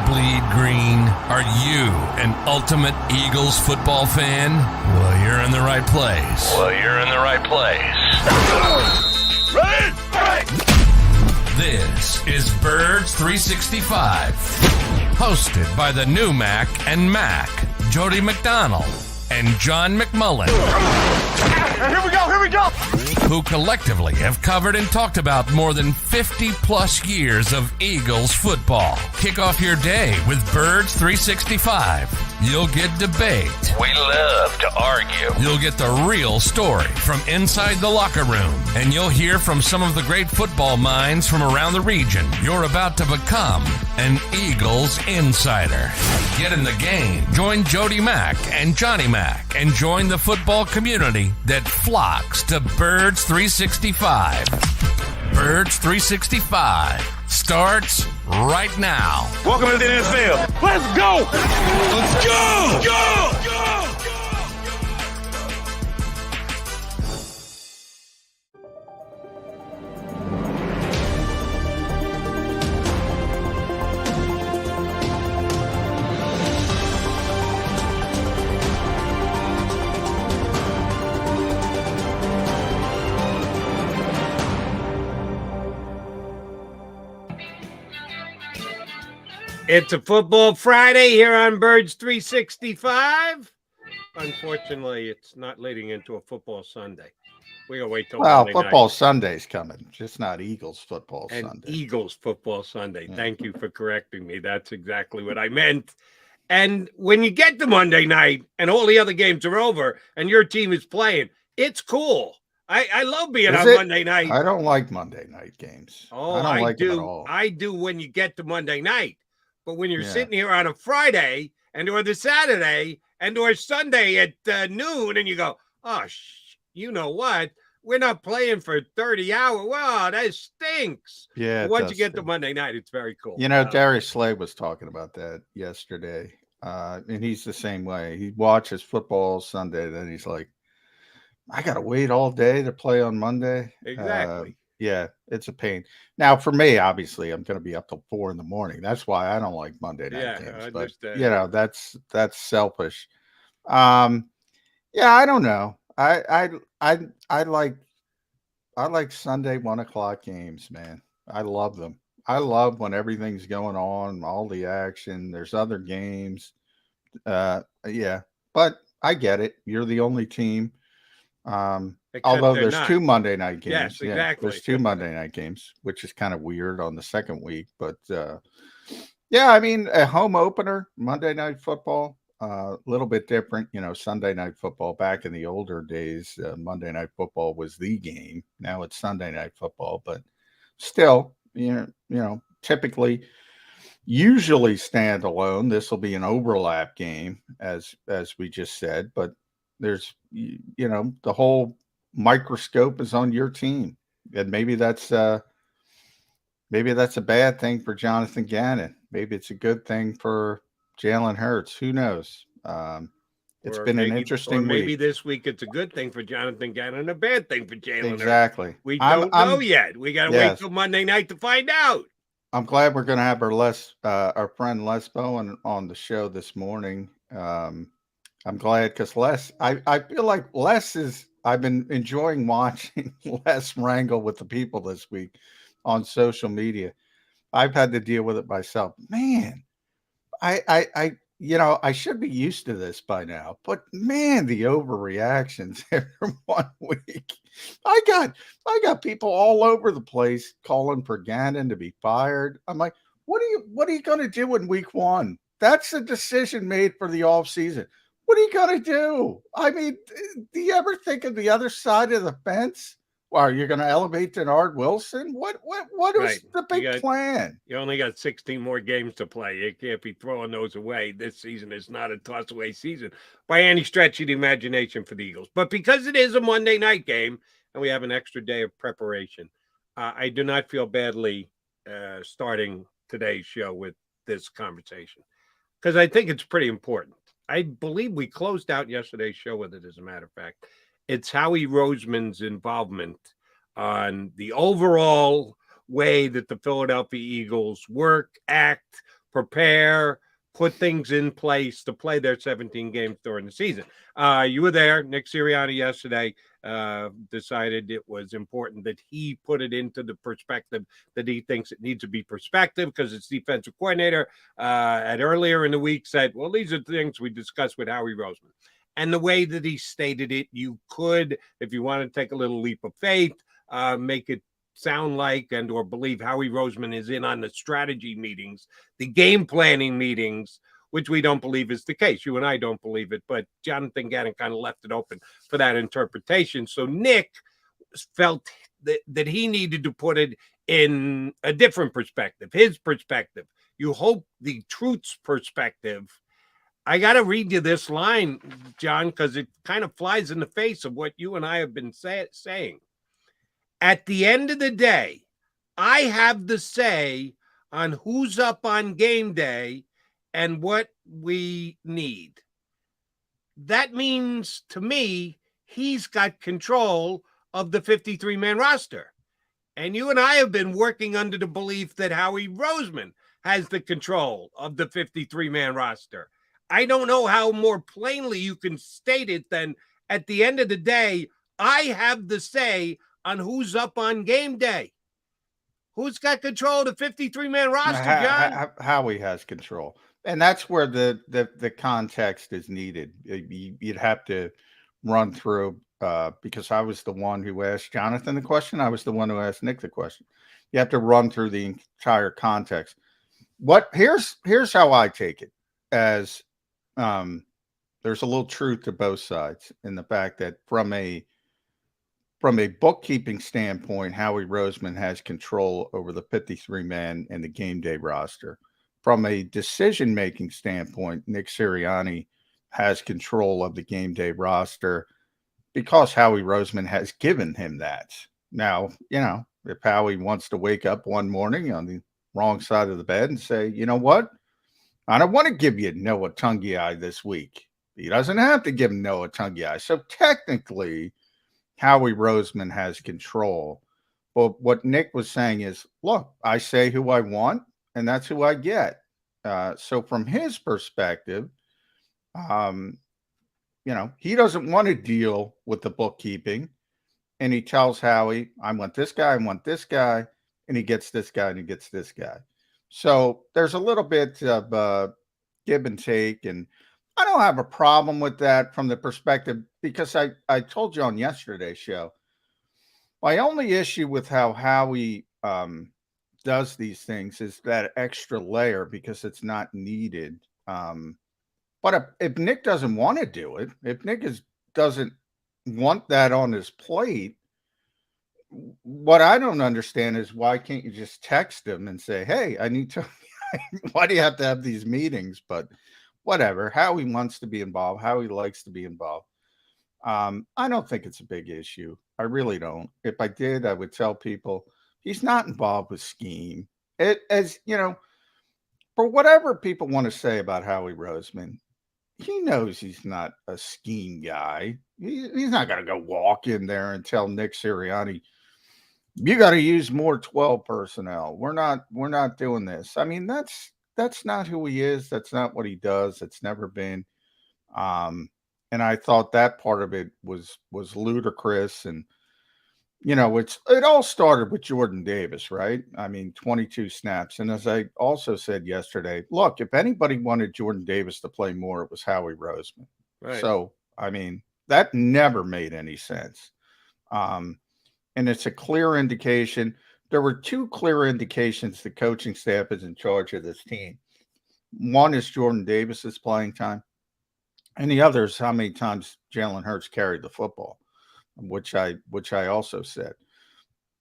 bleed green? Are you an ultimate Eagles football fan? Well, you're in the right place. Ready? This is Birds 365, hosted by the new Mac and Mac, Jody McDonald and John McMullen. Here we go! Who collectively have covered and talked about more than 50-plus years of Eagles football. Kick off your day with Birds 365. You'll get debate. We love to argue. You'll get the real story from inside the locker room. And you'll hear from some of the great football minds from around the region. You're about to become an Eagles insider. Get in the game. Join Jody Mack and Johnny Mack and join the football community that flocks to Birds 365. Birds 365 starts right now. Welcome to the NFL. Let's go! Let's go! Go! It's a football Friday here on Birds 365. Unfortunately, it's not leading into a football Sunday. We're going to wait till Monday football night. Sunday's coming, just not Eagles football And Sunday. Eagles football Sunday. Yeah. Thank you for correcting me. That's exactly what I meant. And when you get to Monday night and all the other games are over and your team is playing, it's cool. I love being on Monday night. I don't like Monday night games. Oh, I don't like them at all. I do when you get to Monday night. But when you're sitting here on a Friday and or the Saturday and or Sunday at noon and you go, oh, you know what? We're not playing for 30 hours. Wow, that stinks. Yeah. But once you get to Monday night, it's very cool. You know, Darius Slay was talking about that yesterday. And he's the same way. He watches football Sunday, then he's like, I got to wait all day to play on Monday. Exactly. Yeah, it's a pain. Now, for me, obviously, I'm going to be up till 4 a.m. That's why I don't like Monday night games. I But understand. you know, that's selfish. Yeah, I don't know. I like Sunday 1:00 games, man. I love them. I love when everything's going on, all the action. There's other games. Yeah, but I get it. You're the only team. Although there's not. 2 Monday night games. Yes, exactly. There's 2 Monday night games, which is kind of weird on the second week. But yeah, I mean, a home opener, Monday night football, a little bit different. You know, Sunday night football back in the older days, Monday night football was the game. Now it's Sunday night football, but still, you know, typically, usually stand alone. This will be an overlap game, as we just said, but there's, you know, the whole microscope is on your team, and maybe that's a bad thing for Jonathan Gannon. Maybe it's a good thing for Jalen Hurts. Who knows? It's been an interesting maybe week. this week it's a good thing for Jonathan Gannon and a bad thing for Jalen Hurts. Exactly. We don't know yet. We got to wait till Monday night to find out. I'm glad we're going to have our friend Les Bowen on the show this morning. I'm glad because I feel like I've been enjoying watching Les wrangle with the people this week on social media. I've had to deal with it myself. Man, I I should be used to this by now, but man, the overreactions every 1 week. I got people all over the place calling for Gannon to be fired. I'm like, what are you going to do in week 1? That's a decision made for the off season. What are you going to do? I mean, do you ever think of the other side of the fence? Well, you're going to elevate Denard Wilson? What is the big plan? You only got 16 more games to play. You can't be throwing those away. This season is not a toss-away season by any stretch of the imagination for the Eagles. But because it is a Monday night game and we have an extra day of preparation, I do not feel badly starting today's show with this conversation because I think it's pretty important. I believe we closed out yesterday's show with it, as a matter of fact. It's Howie Roseman's involvement on the overall way that the Philadelphia Eagles work, act, prepare, put things in place to play their 17 games during the season. You were there. Nick Sirianni yesterday decided it was important that he put it into the perspective that he thinks it needs to be perspective, because its defensive coordinator at earlier in the week said, well, these are things we discussed with Howie Roseman. And the way that he stated it, you could, if you want to take a little leap of faith, make it sound like and or believe Howie Roseman is in on the strategy meetings, the game planning meetings, which we don't believe is the case. You and I don't believe it, but Jonathan Gannon kind of left it open for that interpretation. So Nick felt that he needed to put it in a different perspective, his perspective. You hope the truth's perspective. I got to read you this line, John, because it kind of flies in the face of what you and I have been saying. At the end of the day, I have the say on who's up on game day and what we need. That means, to me, he's got control of the 53-man roster. And you and I have been working under the belief that Howie Roseman has the control of the 53-man roster. I don't know how more plainly you can state it than, at the end of the day, I have the say on who's up on game day. Who's got control of the 53-man roster, John? Howie has control. And that's where the context is needed. You'd have to run through, because I was the one who asked Jonathan the question. I was the one who asked Nick the question. You have to run through the entire context. Here's how I take it, as there's a little truth to both sides, in the fact that from a bookkeeping standpoint, Howie Roseman has control over the 53-man and the game day roster. From a decision-making standpoint, Nick Sirianni has control of the game day roster because Howie Roseman has given him that. Now, if Howie wants to wake up one morning on the wrong side of the bed and say, you know what, I don't want to give you Noah Tungiai this week. He doesn't have to give him Noah Tungiai. So technically, Howie Roseman has control. But what Nick was saying is, look, I say who I want, and that's who I get. So from his perspective, he doesn't want to deal with the bookkeeping. And he tells Howie, I want this guy, and he gets this guy, and he gets this guy. So there's a little bit of give and take, and I don't have a problem with that from the perspective, because I told you on yesterday's show, my only issue with how Howie does these things is that extra layer, because it's not needed. But if Nick doesn't want to do it, if Nick doesn't want that on his plate, what I don't understand is, why can't you just text him and say, hey, I need to, why do you have to have these meetings? But whatever, Howie wants to be involved, Howie likes to be involved. I don't think it's a big issue. I really don't. If I did, I would tell people he's not involved with scheme. For whatever people want to say about Howie Roseman, he knows he's not a scheme guy. He's not going to go walk in there and tell Nick Sirianni, you got to use more 12 personnel. We're not doing this. I mean, that's not who he is. That's not what he does. It's never been. And I thought that part of it was ludicrous. And, it all started with Jordan Davis, right? I mean, 22 snaps. And as I also said yesterday, look, if anybody wanted Jordan Davis to play more, it was Howie Roseman. Right. So, I mean, that never made any sense. And it's a clear indication. There were two clear indications the coaching staff is in charge of this team. One is Jordan Davis's playing time, and the other is how many times Jalen Hurts carried the football, which I also said.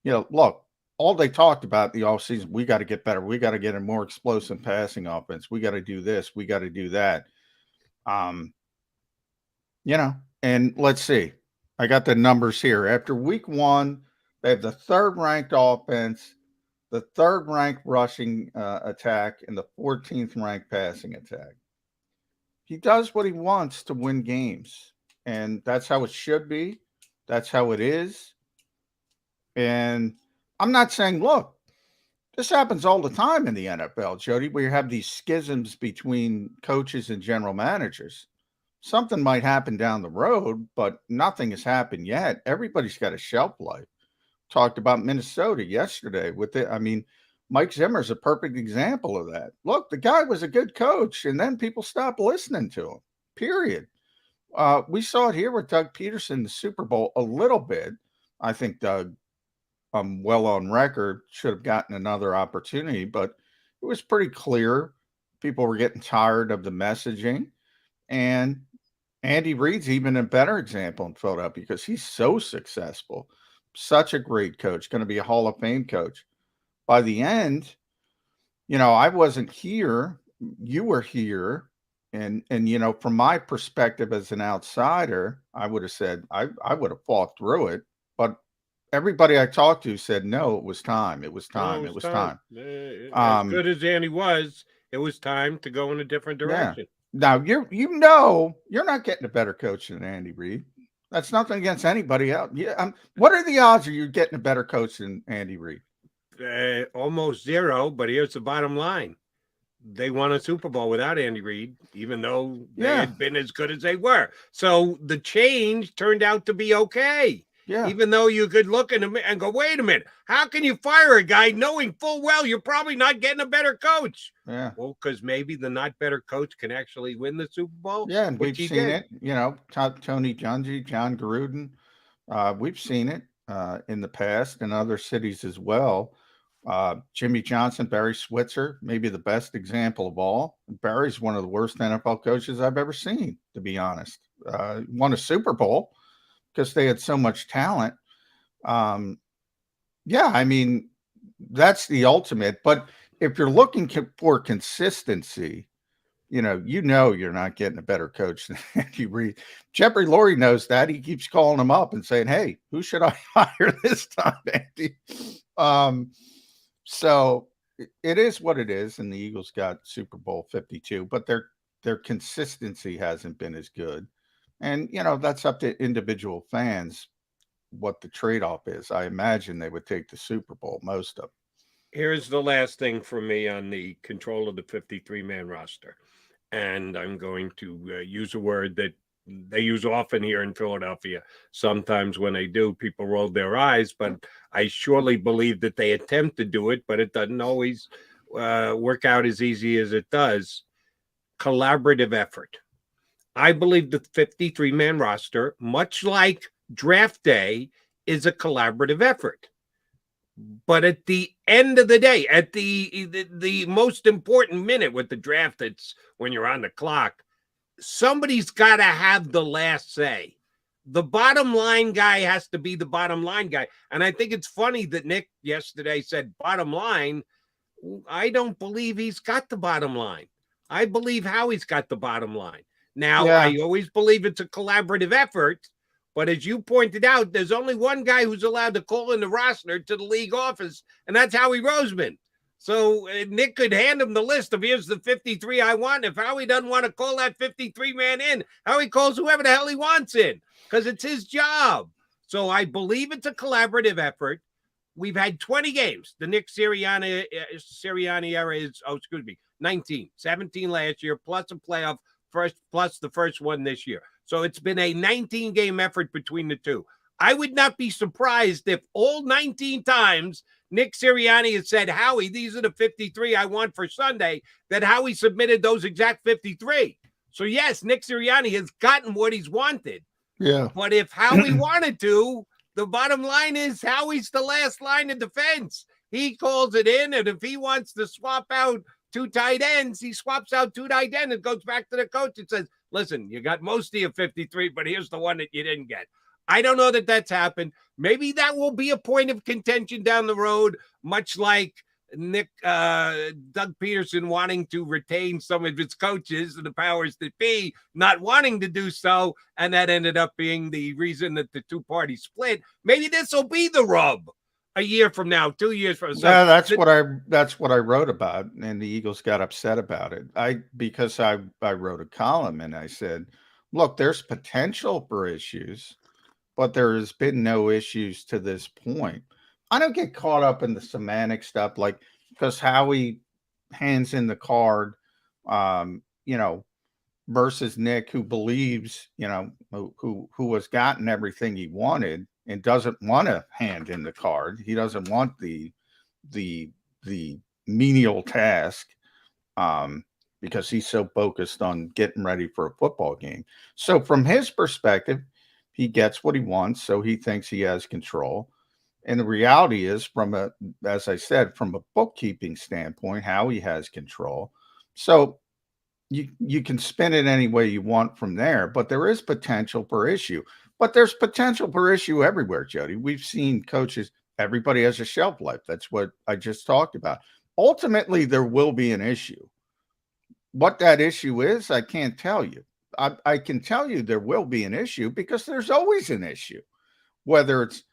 Look, all they talked about the offseason, we got to get better. We got to get a more explosive passing offense. We got to do this. We got to do that. And let's see. I got the numbers here. After week 1, they have the 3rd ranked offense, the 3rd ranked rushing attack, and the 14th ranked passing attack. He does what he wants to win games, and that's how it should be. That's how it is. And I'm not saying, look, This happens all the time in the NFL, Jody, where you have these schisms between coaches and general managers. Something might happen down the road, but nothing has happened yet. Everybody's got a shelf life. Talked about Minnesota yesterday with it. I mean, Mike Zimmer's a perfect example of that. Look, the guy was a good coach, and then people stopped listening to him, period. We saw it here with Doug Peterson, the Super Bowl, a little bit. I think Doug, well on record, should have gotten another opportunity, but it was pretty clear people were getting tired of the messaging. And Andy Reid's even a better example in Philadelphia because he's so successful, such a great coach, going to be a Hall of Fame coach. By the end, I wasn't here. You were here. And from my perspective as an outsider, I would have said I would have fought through it. But everybody I talked to said, no, it was time. It was time. It was time. As good as Andy was, it was time to go in a different direction. Yeah. Now, you're not getting a better coach than Andy Reid. That's nothing against anybody else. Yeah, what are the odds of you getting a better coach than Andy Reid? Almost zero, but here's the bottom line. They won a Super Bowl without Andy Reid, even though they had been as good as they were. So the change turned out to be okay. Yeah. Even though you could look at him and go, wait a minute, how can you fire a guy knowing full well you're probably not getting a better coach? Yeah. Well, because maybe the not better coach can actually win the Super Bowl. Yeah, and we've seen it. Tony Dungy, John Gruden. We've seen it in the past in other cities as well. Jimmy Johnson, Barry Switzer, maybe the best example of all. Barry's one of the worst NFL coaches I've ever seen, to be honest. Won a Super Bowl because they had so much talent. I mean, that's the ultimate. But if you're looking for consistency, you're not getting a better coach than Andy Reid. Jeffrey Lurie knows that. He keeps calling him up and saying, hey, who should I hire this time, Andy? So it is what it is, and the Eagles got Super Bowl 52, but their consistency hasn't been as good. And, that's up to individual fans what the trade-off is. I imagine they would take the Super Bowl, most of them. Here's the last thing for me on the control of the 53-man roster. And I'm going to use a word that they use often here in Philadelphia. Sometimes when they do, people roll their eyes, but I surely believe that they attempt to do it, but it doesn't always work out as easy as it does. Collaborative effort. I believe the 53-man roster, much like draft day, is a collaborative effort. But at the end of the day, at the most important minute with the draft, it's when you're on the clock, somebody's got to have the last say. The bottom line guy has to be the bottom line guy. And I think it's funny that Nick yesterday said bottom line. I don't believe he's got the bottom line. I believe Howie's got the bottom line. Now, I always believe it's a collaborative effort. But as you pointed out, there's only one guy who's allowed to call in the roster to the league office, and that's Howie Roseman. So Nick could hand him the list of here's the 53 I want. If Howie doesn't want to call that 53-man in, Howie calls whoever the hell he wants in because it's his job. So I believe it's a collaborative effort. We've had 20 games. The Nick Sirianni era is, 19, 17 last year, plus a playoff plus the first one this year. So it's been a 19-game effort between the two. I would not be surprised if all 19 times Nick Sirianni has said, Howie, these are the 53 I want for Sunday, that Howie submitted those exact 53. So, yes, Nick Sirianni has gotten what he's wanted. Yeah. But if Howie wanted to, the bottom line is Howie's the last line of defense. He calls it in, and if he wants to swap out 2 tight ends, he swaps out 2 tight ends and goes back to the coach and says, listen, you got most of your 53, but here's the one that you didn't get. I don't know that that's happened. Maybe that will be a point of contention down the road, much like Doug Peterson wanting to retain some of his coaches and the powers that be, not wanting to do so, and that ended up being the reason that the two parties split. Maybe this will be the rub a year from now, 2 years from now. Yeah, that's what I wrote about, and the Eagles got upset about it. Because I wrote a column and I said, look, there's potential for issues, but there has been no issues to this point. I don't get caught up in the semantic stuff. Like because Howie hands in the card, versus Nick, who believes, who has gotten everything he wanted and doesn't want to hand in the card. He doesn't want the menial task because he's so focused on getting ready for a football game. So from his perspective, he gets what he wants, so he thinks he has control. And the reality is, as I said, from a bookkeeping standpoint, Howie has control. So you can spin it any way you want from there, but there is potential for issue. But there's potential for issue everywhere, Jody. We've seen coaches, everybody has a shelf life. That's what I just talked about. Ultimately, there will be an issue. What that issue is, I can't tell you. I can tell you there will be an issue because there's always an issue, whether it's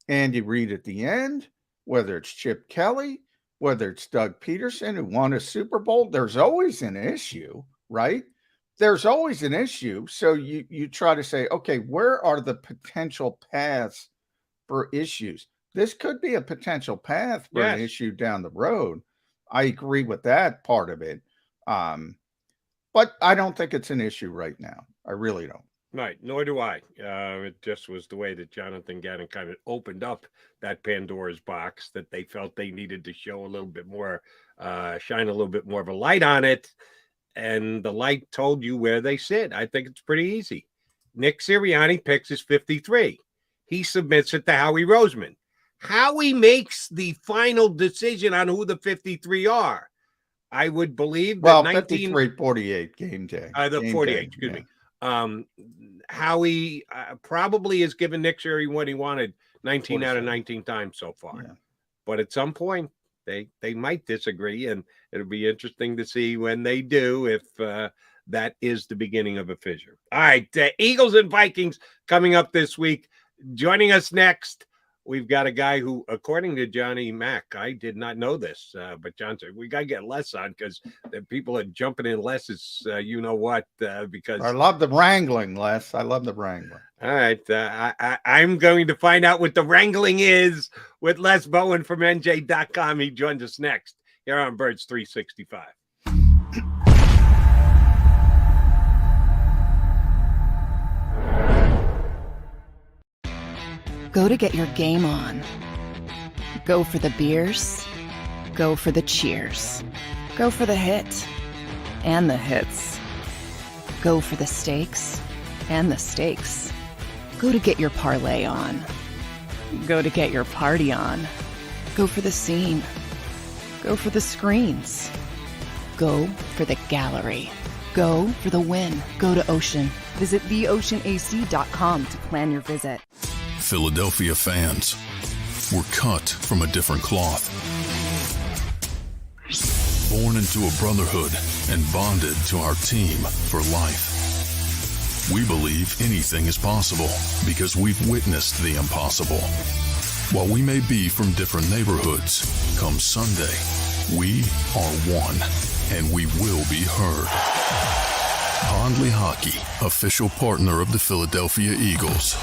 Andy Reid at the end, whether it's Chip Kelly, whether it's Doug Peterson who won a Super Bowl. There's always an issue, right? There's always an issue. So you try to say, okay, where are the potential paths for issues? This could be a potential path for an issue down the road. I agree with that part of it. But I don't think it's an issue right now. I really don't. Right, nor do I. It just was the way that Jonathan Gannon kind of opened up that Pandora's box, that they felt they needed to show a little bit more, shine a little bit more of a light on it. And the light told you where they sit. I think it's pretty easy. Nick Sirianni picks his 53. He submits it to Howie Roseman. Howie makes the final decision on who the 53 are. I would believe that 53-48 game day. The 48, excuse me. Howie probably has given Nick Sirianni what he wanted 19 out of 19 times so far. Yeah. But at some point, they might disagree, and it'll be interesting to see when they do if that is the beginning of a fissure. All right, Eagles and Vikings coming up this week. Joining us next, we've got a guy who, according to Johnny Mack, I did not know this, but John said, we got to get Les on because people are jumping in Les's, because I love the wrangling, Les. I love the wrangling. All right. I'm going to find out what the wrangling is with Les Bowen from NJ.com. He joins us next here on Birds 365. Go to get your game on. Go for the beers. Go for the cheers. Go for the hit and the hits. Go for the stakes and the stakes. Go to get your parlay on. Go to get your party on. Go for the scene. Go for the screens. Go for the gallery. Go for the win. Go to Ocean. Visit theoceanac.com to plan your visit. Philadelphia fans, we're cut from a different cloth. Born into a brotherhood and bonded to our team for life. We believe anything is possible because we've witnessed the impossible. While we may be from different neighborhoods, come Sunday, we are one, and we will be heard. Pondley Hockey, official partner of the Philadelphia Eagles.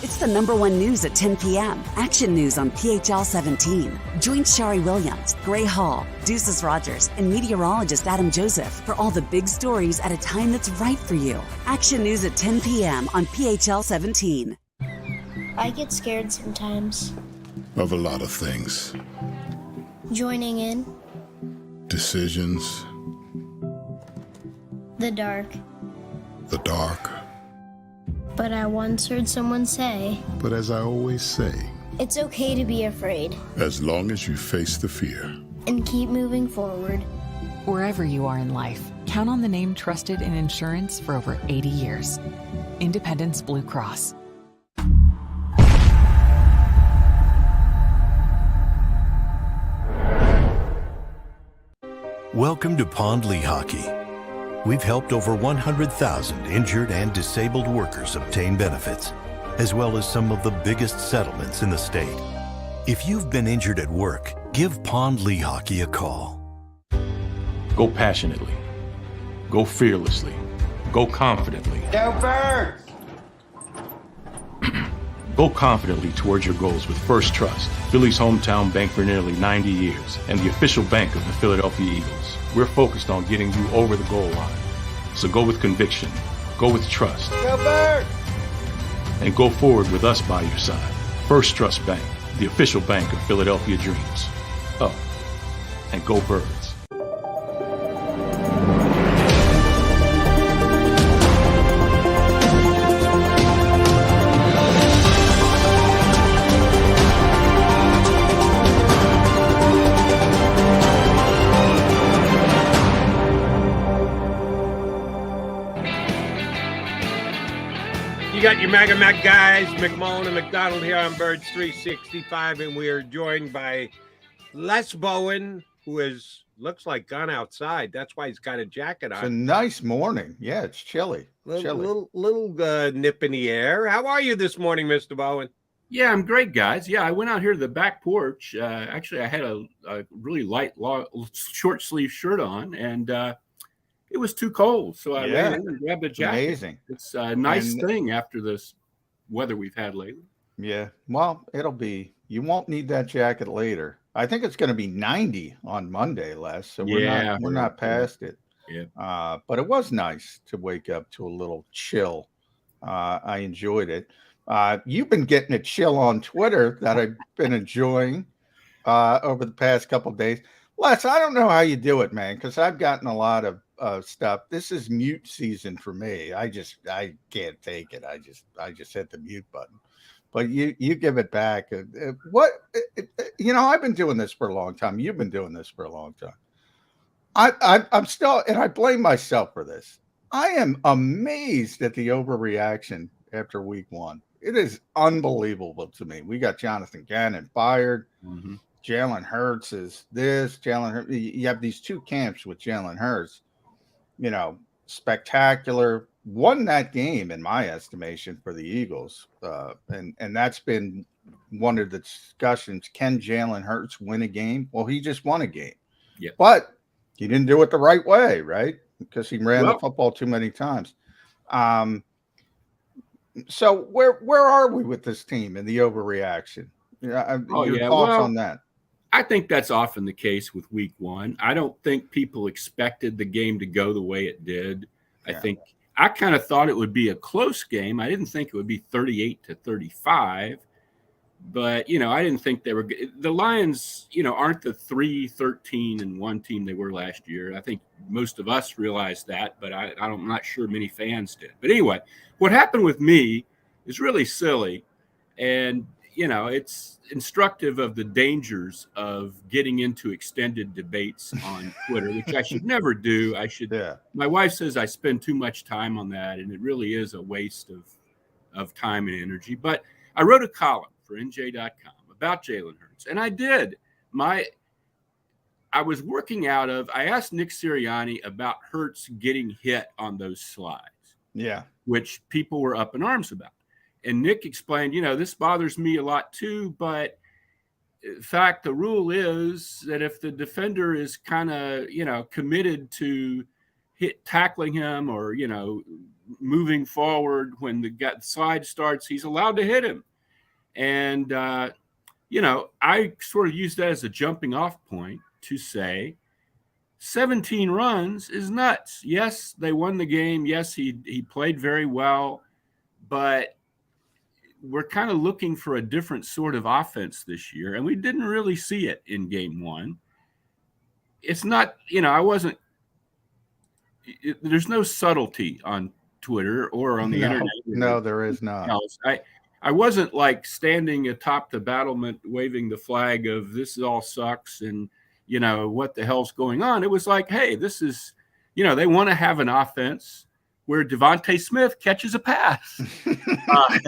It's the #1 news at 10 p.m. Action News on PHL 17. Join Shari Williams, Gray Hall, Deuces Rogers, and meteorologist Adam Joseph for all the big stories at a time that's right for you. Action News at 10 p.m. on PHL 17. I get scared sometimes. Of a lot of things. Joining in. Decisions. The dark. The dark. But I once heard someone say, but as I always say, it's okay to be afraid. As long as you face the fear. And keep moving forward. Wherever you are in life, count on the name trusted in insurance for over 80 years. Independence Blue Cross. Welcome to Pondley Hockey. We've helped over 100,000 injured and disabled workers obtain benefits, as well as some of the biggest settlements in the state. If you've been injured at work, give Pondley Hockey a call. Go passionately. Go fearlessly. Go confidently. Go Birds! Go confidently towards your goals with First Trust, Philly's hometown bank for nearly 90 years, and the official bank of the Philadelphia Eagles. We're focused on getting you over the goal line. So go with conviction, go with trust, Go Birds! and go forward with us by your side. First Trust Bank, the official bank of Philadelphia dreams. Oh, and go Birds. You got your Mega Mac guys, McMullen and McDonald here on Birds 365, and we are joined by Les Bowen, who looks like gone outside. That's why he's got a jacket on. It's a nice morning. Yeah, it's chilly. Little nip in the air. How are you this morning, Mr. Bowen? Yeah, I'm great, guys. Yeah, I went out here to the back porch. Actually, I had a really light, short sleeve shirt on, and it was too cold, so I ran in and grabbed a jacket. Amazing. It's a nice thing after this weather we've had lately. Yeah. Well, you won't need that jacket later. I think it's going to be 90 on Monday, Les. So we're not past it. Yeah. But it was nice to wake up to a little chill. I enjoyed it. You've been getting a chill on Twitter that I've been enjoying over the past couple of days. Les, I don't know how you do it, man, because I've gotten a lot of stuff. This is mute season for me. I can't take it. I just hit the mute button. But you give it back. I've been doing this for a long time. You've been doing this for a long time. I'm still, and I blame myself for this. I am amazed at the overreaction after week one. It is unbelievable to me. We got Jonathan Gannon fired. Mm-hmm. Jalen Hurts is this. You have these two camps with Jalen Hurts. Spectacular. Won that game in my estimation for the Eagles, and that's been one of the discussions. Can Jalen Hurts win a game? Well, he just won a game, but he didn't do it the right way, right? Because he ran the football too many times. So where are we with this team and the overreaction? Your thoughts on that? I think that's often the case with week one. I don't think people expected the game to go the way it did. I kind of thought it would be a close game. I didn't think it would be 38-35, but I didn't think they were the Lions, aren't the 3-13-1 team they were last year. I think most of us realized that, but I'm not sure many fans did. But anyway, what happened with me is really silly, and it's instructive of the dangers of getting into extended debates on Twitter, which I should never do. My wife says I spend too much time on that, and it really is a waste of time and energy. But I wrote a column for NJ.com about Jalen Hurts, and I did. I was working I asked Nick Sirianni about Hurts getting hit on those slides, which people were up in arms about. And Nick explained, this bothers me a lot too, but in fact, the rule is that if the defender is kind of, committed to tackling him or, moving forward when the slide starts, he's allowed to hit him. And, I sort of use that as a jumping off point to say 17 runs is nuts. Yes, they won the game. Yes, he played very well, but we're kind of looking for a different sort of offense this year, and we didn't really see it in game one. It's not, there's no subtlety on Twitter or on the internet. No, there is not. I wasn't like standing atop the battlement waving the flag of this all sucks and, what the hell's going on. It was like, hey, this is, they want to have an offense where Devontae Smith catches a pass. I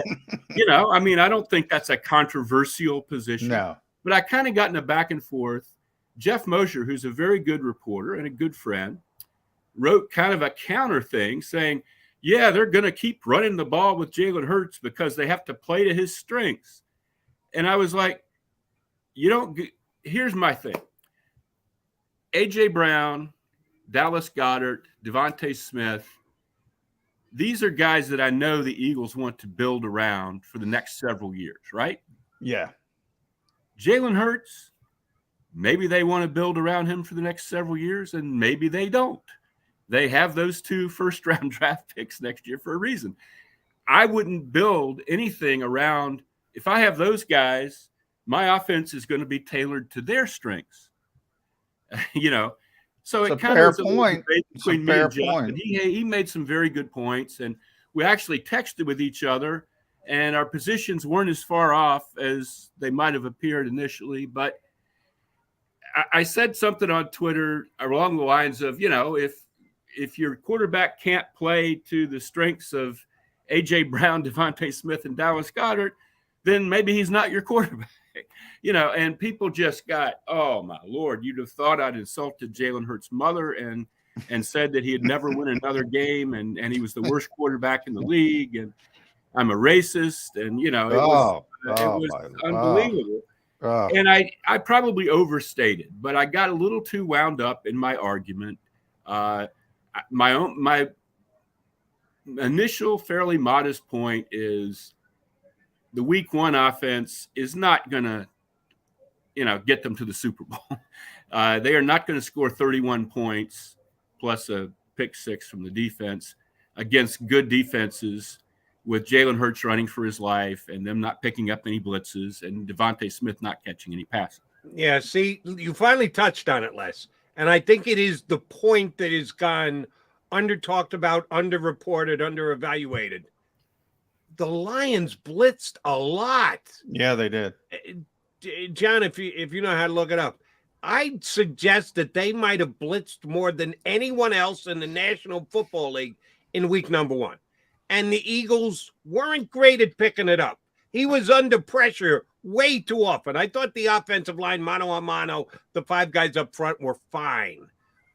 don't think that's a controversial position. No. But I kind of got in a back and forth. Jeff Mosher, who's a very good reporter and a good friend, wrote kind of a counter thing saying, yeah, they're going to keep running the ball with Jalen Hurts because they have to play to his strengths. And I was like, here's my thing. A.J. Brown, Dallas Goedert, Devontae Smith, these are guys that I know the Eagles want to build around for the next several years, right? Yeah. Jalen Hurts, maybe they want to build around him for the next several years, and maybe they don't. They have those 2 first-round draft picks next year for a reason. I wouldn't build anything around – if I have those guys, my offense is going to be tailored to their strengths. So it kind of is a debate between me and John. But he made some very good points, and we actually texted with each other, and our positions weren't as far off as they might have appeared initially. But I said something on Twitter along the lines of, if your quarterback can't play to the strengths of A.J. Brown, Devontae Smith, and Dallas Goedert, then maybe he's not your quarterback. And people just got, oh my Lord, you'd have thought I'd insulted Jalen Hurts' mother and said that he'd never win another game and he was the worst quarterback in the league and I'm a racist. And, it was unbelievable. And I probably overstated, but I got a little too wound up in my argument. My initial fairly modest point is the week 1 offense is not going to, get them to the Super Bowl. They are not going to score 31 points plus a pick 6 from the defense against good defenses with Jalen Hurts running for his life and them not picking up any blitzes and Devontae Smith not catching any passes. Yeah, see, you finally touched on it, Les. And I think it is the point that has gone under-talked about, under-reported, under-evaluated. The Lions blitzed a lot. Yeah, they did. John, if you know how to look it up, I'd suggest that they might have blitzed more than anyone else in the National Football League in week number 1. And the Eagles weren't great at picking it up. He was under pressure way too often. I thought the offensive line, mano a mano, the 5 guys up front were fine.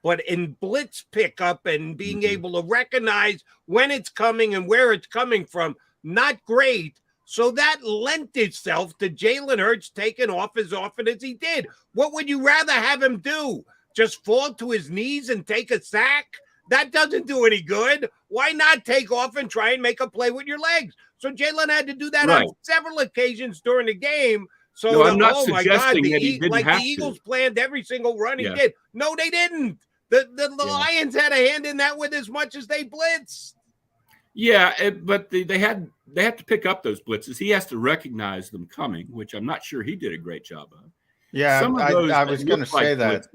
But in blitz pickup and being able to recognize when it's coming and where it's coming from, not great. So that lent itself to Jalen Hurts taking off as often as he did. What would you rather have him do? Just fall to his knees and take a sack? That doesn't do any good. Why not take off and try and make a play with your legs? So Jalen had to do that on several occasions during the game. So, no, I'm not oh my suggesting God, that he didn't have the Eagles planned every single run he did. No, they didn't. The Lions had a hand in that with as much as they blitzed. Yeah, but they have to pick up those blitzes. He has to recognize them coming, which I'm not sure he did a great job of. Yeah, I was going to say that.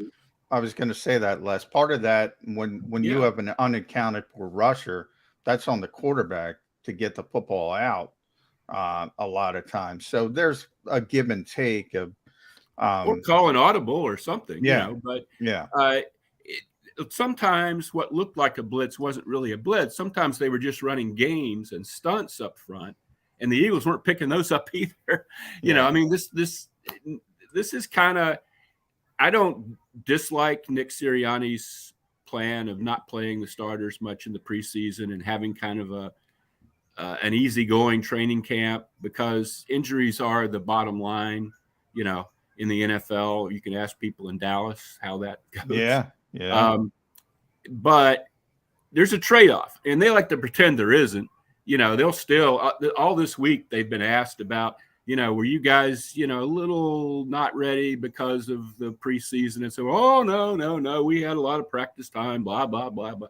I was going to say that, Les. Part of that, when you have an unaccounted for rusher, that's on the quarterback to get the football out a lot of times. So there's a give and take of or call an audible or something. But sometimes what looked like a blitz wasn't really a blitz. Sometimes they were just running games and stunts up front, and the Eagles weren't picking those up either. I mean, this is kind of. I don't dislike Nick Sirianni's plan of not playing the starters much in the preseason and having kind of an easygoing training camp because injuries are the bottom line. In the NFL, you can ask people in Dallas how that goes. Yeah. But there's a trade-off, and they like to pretend there isn't. They'll still all this week they've been asked about, were you guys, a little not ready because of the preseason? And so, oh, no, we had a lot of practice time, blah, blah, blah, blah.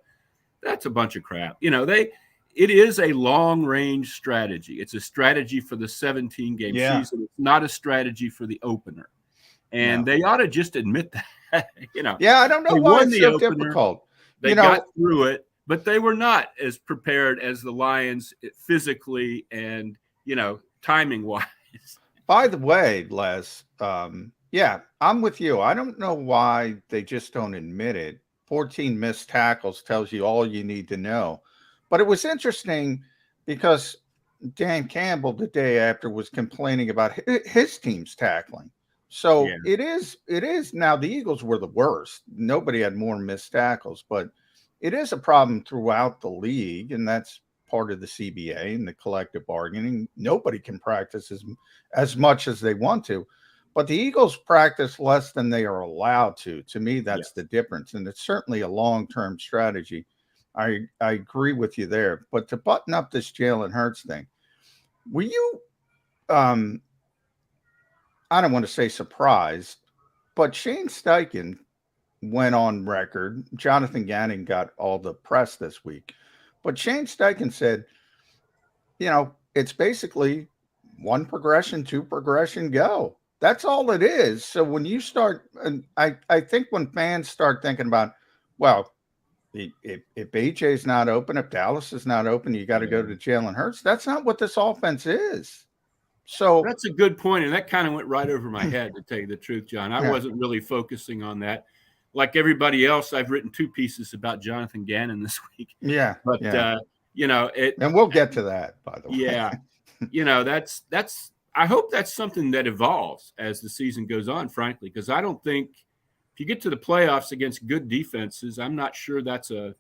That's a bunch of crap. It is a long-range strategy. It's a strategy for the 17-game season. It's not a strategy for the opener. And they ought to just admit that, Yeah, I don't know why it's so difficult. They got through it, but they were not as prepared as the Lions physically and, timing-wise. By the way, Les, I'm with you. I don't know why they just don't admit it. 14 missed tackles tells you all you need to know. But it was interesting because Dan Campbell the day after was complaining about his team's tackling. So it is now the Eagles were the worst. Nobody had more missed tackles, but it is a problem throughout the league, and that's part of the CBA and the collective bargaining. Nobody can practice as much as they want to, but the Eagles practice less than they are allowed to. To me, that's the difference, and it's certainly a long-term strategy. I agree with you there. But to button up this Jalen Hurts thing, were you, I don't want to say surprised, but Shane Steichen went on record. Jonathan Gannon got all the press this week, but Shane Steichen said, it's basically one progression, two progression, go. That's all it is. So when you start, and I think when fans start thinking about, well, if AJ's not open, if Dallas is not open, you got to go to Jalen Hurts. That's not what this offense is. So that's a good point, and that kind of went right over my head, to tell you the truth, John. I wasn't really focusing on that. Like everybody else, I've written 2 pieces about Jonathan Gannon this week. Yeah, but and we'll get to that, by the way. Yeah, that's. I hope that's something that evolves as the season goes on, frankly, because I don't think if you get to the playoffs against good defenses, I'm not sure that's a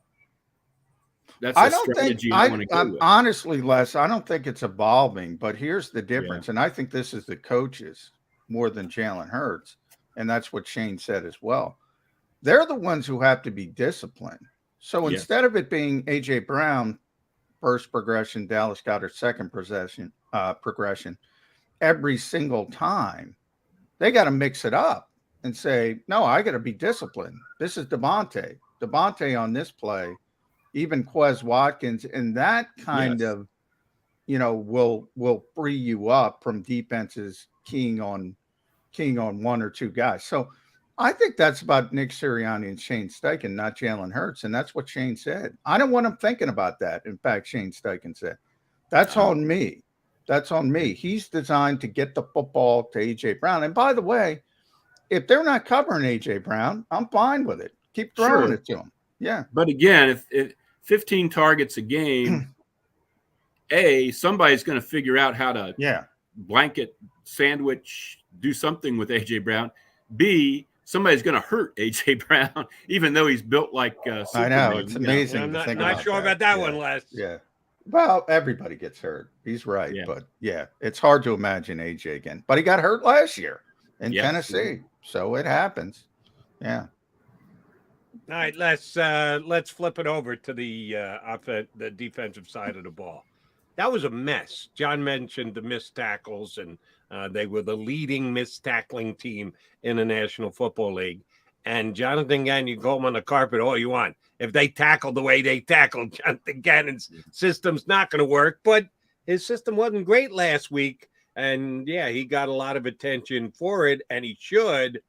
strategy you want to go with. Honestly, Les, I don't think it's evolving, but here's the difference. And I think this is the coaches more than Jalen Hurts. And that's what Shane said as well. They're the ones who have to be disciplined. So instead of it being A.J. Brown, first progression, Dallas Goedert, second progression, every single time, they got to mix it up and say, no, I got to be disciplined. This is Devontae on this play, even Quez Watkins. And that kind of, will free you up from defenses keying on 1 or 2 guys. So I think that's about Nick Sirianni and Shane Steichen, not Jalen Hurts. And that's what Shane said. I don't want him thinking about that. In fact, Shane Steichen said, that's on me. That's on me. He's designed to get the football to A.J. Brown. And by the way, if they're not covering A.J. Brown, I'm fine with it. Keep throwing it to him. Yeah. But again, if 15 targets a game, somebody's going to figure out how to blanket, sandwich, do something with A.J. Brown. B, somebody's going to hurt A.J. Brown, even though he's built like Superman. I know. It's amazing. I'm not sure about that one, Les. Yeah. Well, everybody gets hurt. He's right. But it's hard to imagine AJ again. But he got hurt last year in Tennessee. So it happens. Yeah. All right, let's flip it over to the defensive side of the ball. That was a mess. John mentioned the missed tackles, and they were the leading missed tackling team in the National Football League. And Jonathan Gannon, you go him on the carpet all you want. If they tackle the way they tackled, Jonathan Gannon's system's not going to work. But his system wasn't great last week. And, he got a lot of attention for it, and he should.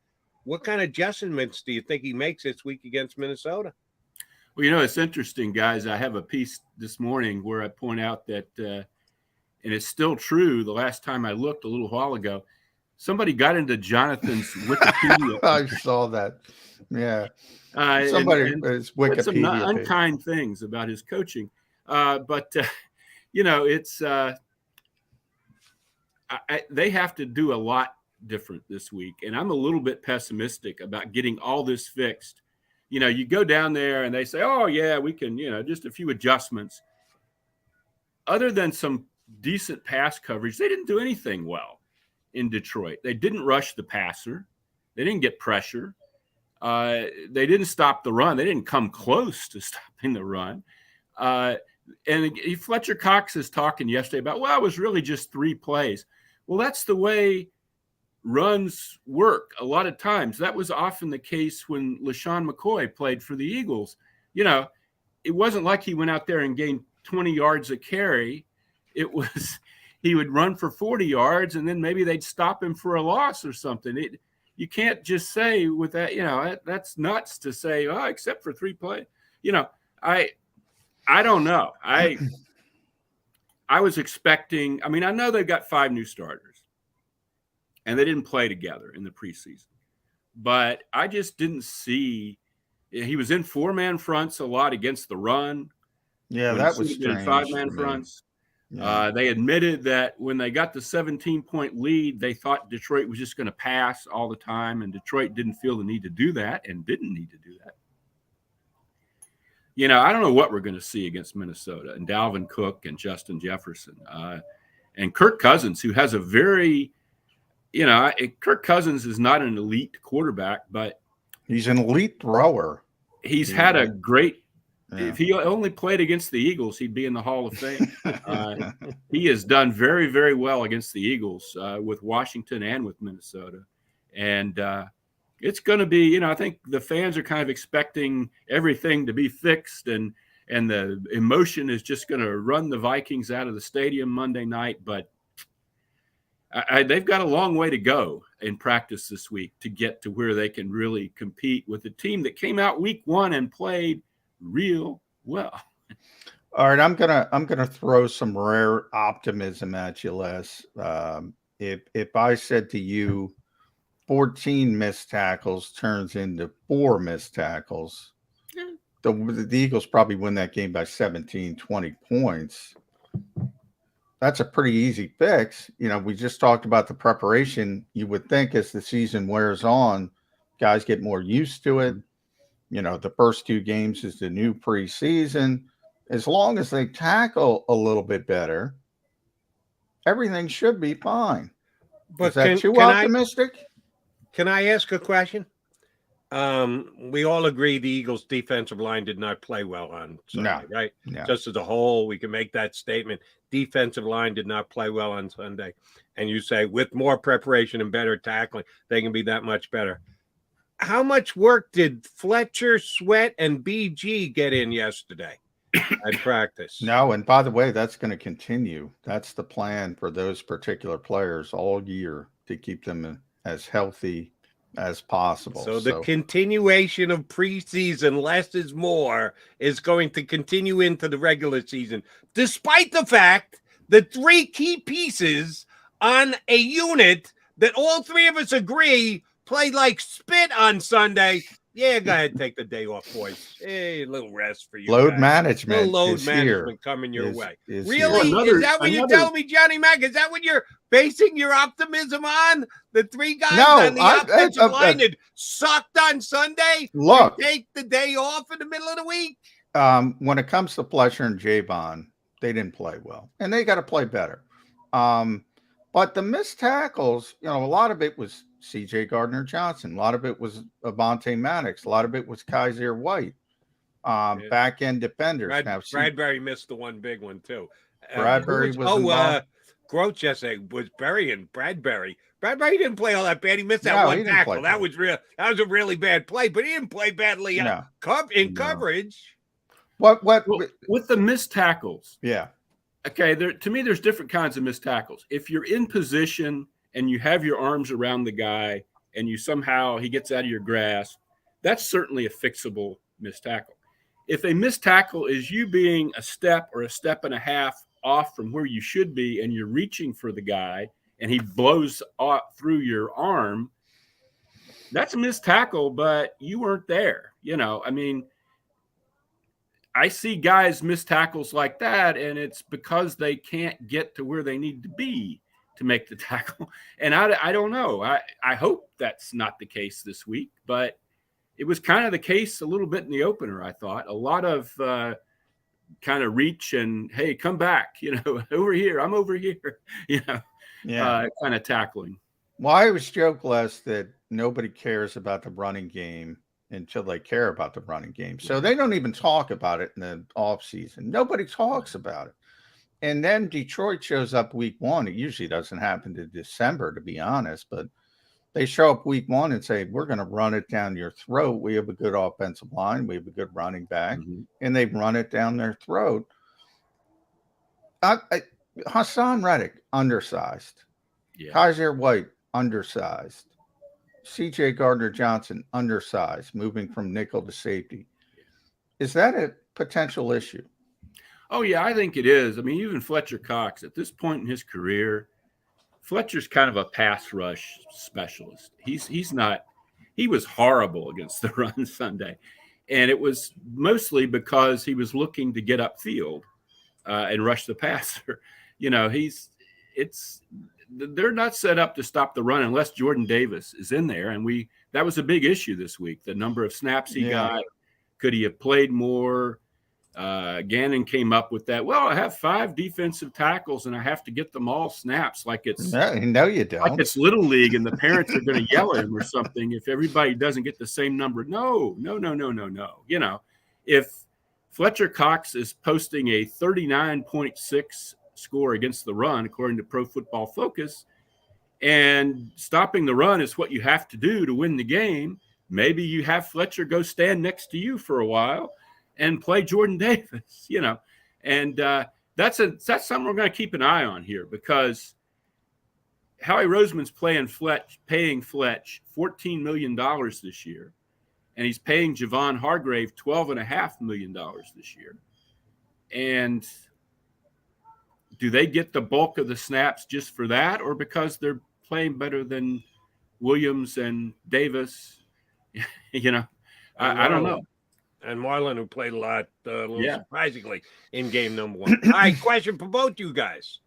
What kind of adjustments do you think he makes this week against Minnesota? Well, it's interesting, guys. I have a piece this morning where I point out that, and it's still true, the last time I looked a little while ago, somebody got into Jonathan's Wikipedia. I saw that. Yeah. Somebody is Wikipedia. Some unkind things about his coaching. It's they have to do a lot different this week. And I'm a little bit pessimistic about getting all this fixed. You go down there and they say, oh, yeah, we can, just a few adjustments. Other than some decent pass coverage, they didn't do anything well in Detroit. They didn't rush the passer. They didn't get pressure. They didn't stop the run. They didn't come close to stopping the run. And Fletcher Cox is talking yesterday about, it was really just 3 plays. Well, that's the way runs work a lot of times. That was often the case when LaShawn McCoy played for the Eagles. It wasn't like he went out there and gained 20 yards a carry. It was he would run for 40 yards, and then maybe they'd stop him for a loss or something. You can't just say with that, that's nuts to say, except for 3 plays. I don't know. I was expecting, I know they've got 5 new starters, and they didn't play together in the preseason. But I just didn't see – he was in 4-man fronts a lot against the run. Yeah, that was strange. In 5-man fronts. Yeah. They admitted that when they got the 17-point lead, they thought Detroit was just going to pass all the time, and Detroit didn't feel the need to do that and didn't need to do that. I don't know what we're going to see against Minnesota and Dalvin Cook and Justin Jefferson and Kirk Cousins, who has a very Kirk Cousins is not an elite quarterback, but he's an elite thrower. He's had a great If he only played against the Eagles, he'd be in the Hall of Fame. He has done very, very well against the Eagles with Washington and with Minnesota. And it's going to be, I think the fans are kind of expecting everything to be fixed, and the emotion is just going to run the Vikings out of the stadium Monday night. But they've got a long way to go in practice this week to get to where they can really compete with a team that came out week 1 and played real well. All right, I'm gonna throw some rare optimism at you, Les. If I said to you 14 missed tackles turns into 4 missed tackles, the Eagles probably win that game by 17, 20 points. That's a pretty easy fix. We just talked about the preparation. You would think as the season wears on, guys get more used to it. The first 2 games is the new preseason. As long as they tackle a little bit better, everything should be fine. But is that too optimistic? Can I ask a question? We all agree the Eagles' defensive line did not play well on Sunday, right? No. Just as a whole, we can make that statement. Defensive line did not play well on Sunday. And you say with more preparation and better tackling, they can be that much better. How much work did Fletcher, Sweat, and BG get in yesterday at practice? No, and by the way, that's going to continue. That's the plan for those particular players all year to keep them as healthy as possible. So the continuation of preseason, less is more, is going to continue into the regular season, despite the fact that 3 key pieces on a unit that all 3 of us agree played like spit on Sunday. Yeah, go ahead and take the day off, boys. Hey, a little rest for you. Load management. A little load management coming your way. Really? Is that what you're telling me, Johnny Mac? Is that what you're basing your optimism on? The 3 guys on the offensive line that sucked on Sunday? Look. Take the day off in the middle of the week? When it comes to Fletcher and Javon, they didn't play well. And they got to play better. But the missed tackles, a lot of it was C.J. Gardner-Johnson. A lot of it was Avonte Maddox. A lot of it was Kaiser White. Back-end defenders. Bradbury missed the one big one, too. Bradbury was involved. Groach yesterday was burying Bradbury. Bradbury didn't play all that bad. He missed that one tackle. That was a really bad play, but he didn't play badly in coverage. What with the missed tackles? Yeah. Okay, to me, there's different kinds of missed tackles. If you're in position and you have your arms around the guy and he gets out of your grasp, that's certainly a fixable missed tackle. If a missed tackle is you being a step or a step and a half off from where you should be and you're reaching for the guy and he blows through your arm, that's a missed tackle, but you weren't there. I see guys miss tackles like that, and it's because they can't get to where they need to be to make the tackle. And I don't know. I hope that's not the case this week, but it was kind of the case a little bit in the opener, I thought. A lot of kind of reach and, hey, come back, over here. I'm over here, kind of tackling. Well, I always joke, Les, that nobody cares about the running game until they care about the running game. So they don't even talk about it in the offseason. Nobody talks about it. And then Detroit shows up week 1. It usually doesn't happen to December, to be honest, but they show up week 1 and say, we're going to run it down your throat. We have a good offensive line. We have a good running back. And they run it down their throat. Hassan Reddick, undersized. Yeah. Kaiser White, undersized. C.J. Gardner-Johnson, undersized, moving from nickel to safety. Is that a potential issue? Oh, yeah, I think it is. I mean, even Fletcher Cox, at this point in his career, Fletcher's kind of a pass rush specialist. He's not – he was horrible against the run Sunday. And it was mostly because he was looking to get upfield and rush the passer. They're not set up to stop the run unless Jordan Davis is in there. And that was a big issue this week. The number of snaps he got. Could he have played more? Gannon came up with that. Well, I have 5 defensive tackles and I have to get them all snaps like it's no, you don't. Like it's Little League and the parents are going to yell at him or something if everybody doesn't get the same number. No. If Fletcher Cox is posting a 39.6 score against the run, according to Pro Football Focus. And stopping the run is what you have to do to win the game. Maybe you have Fletcher go stand next to you for a while and play Jordan Davis, And that's something we're going to keep an eye on here, because Howie Roseman's paying Fletch $14 million this year. And he's paying Javon Hargrave $12.5 million this year. And do they get the bulk of the snaps just for that, or because they're playing better than Williams and Davis? I don't know. And Marlon, who played a lot, surprisingly, in game number 1. All right, question for both you guys.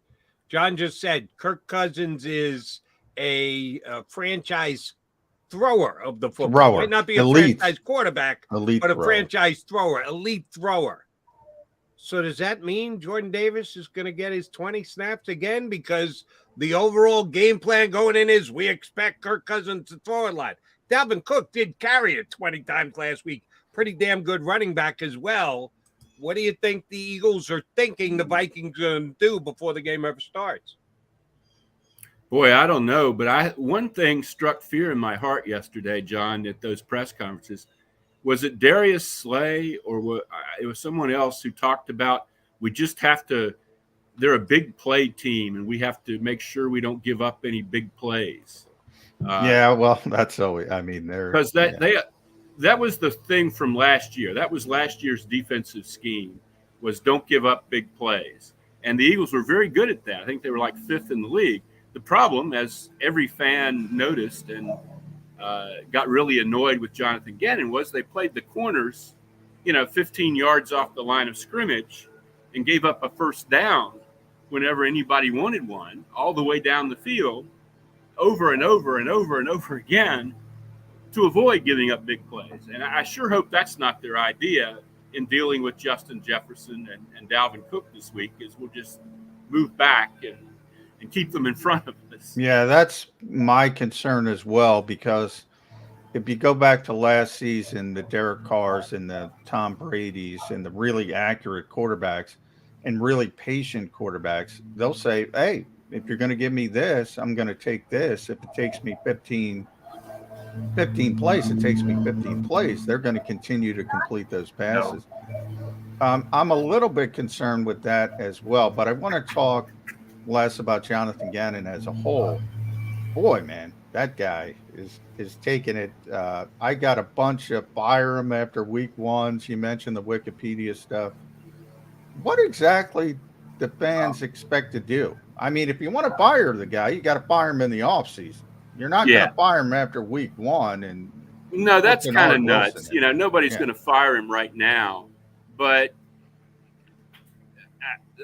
John just said Kirk Cousins is a franchise thrower of the football. Might not be a franchise quarterback, but a franchise thrower, elite thrower. So does that mean Jordan Davis is going to get his 20 snaps again? Because the overall game plan going in is we expect Kirk Cousins to throw a lot. Dalvin Cook did carry it 20 times last week. Pretty damn good running back as well. What do you think the Eagles are thinking the Vikings are going to do before the game ever starts? Boy, I don't know, but one thing struck fear in my heart yesterday, John, at those press conferences. Was it Darius Slay or it was someone else who talked about we just have to – they're a big play team, and we have to make sure we don't give up any big plays. That's always – they're – because that was the thing from last year. That was last year's defensive scheme, was don't give up big plays. And the Eagles were very good at that. I think they were like 5th in the league. The problem, as every fan noticed and got really annoyed with Jonathan Gannon, was they played the corners, 15 yards off the line of scrimmage and gave up a first down whenever anybody wanted one, all the way down the field, over and over and over and over again, to avoid giving up big plays. And I sure hope that's not their idea in dealing with Justin Jefferson and Dalvin Cook this week, is we'll just move back and keep them in front of us. Yeah, that's my concern as well, because if you go back to last season, the Derek Carrs and the Tom Brady's and the really accurate quarterbacks and really patient quarterbacks, they'll say, hey, if you're going to give me this, I'm going to take this. If it takes me 15 plays, it takes me 15 plays. They're going to continue to complete those passes. I'm a little bit concerned with that as well, but I want to talk less about Jonathan Gannon as a whole. Boy, man, that guy is taking it. I got a bunch of fire him after week 1. You mentioned the Wikipedia stuff. What exactly do fans expect to do? If you want to fire the guy, you got to fire him in the offseason. You're not going to fire him after week 1. And no, that's kind of nuts. Nobody's going to fire him right now. But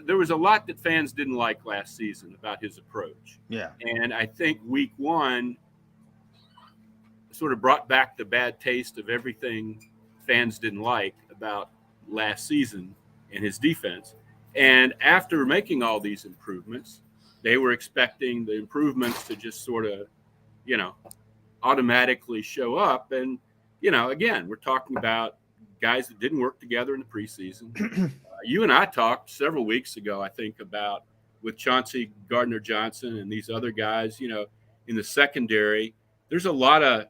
there was a lot that fans didn't like last season about his approach. Yeah. And I think week 1 sort of brought back the bad taste of everything fans didn't like about last season and his defense. And after making all these improvements, they were expecting the improvements to just sort of, automatically show up. And, again, we're talking about guys that didn't work together in the preseason. You and I talked several weeks ago, I think, about with Chauncey Gardner-Johnson and these other guys, in the secondary, there's a lot of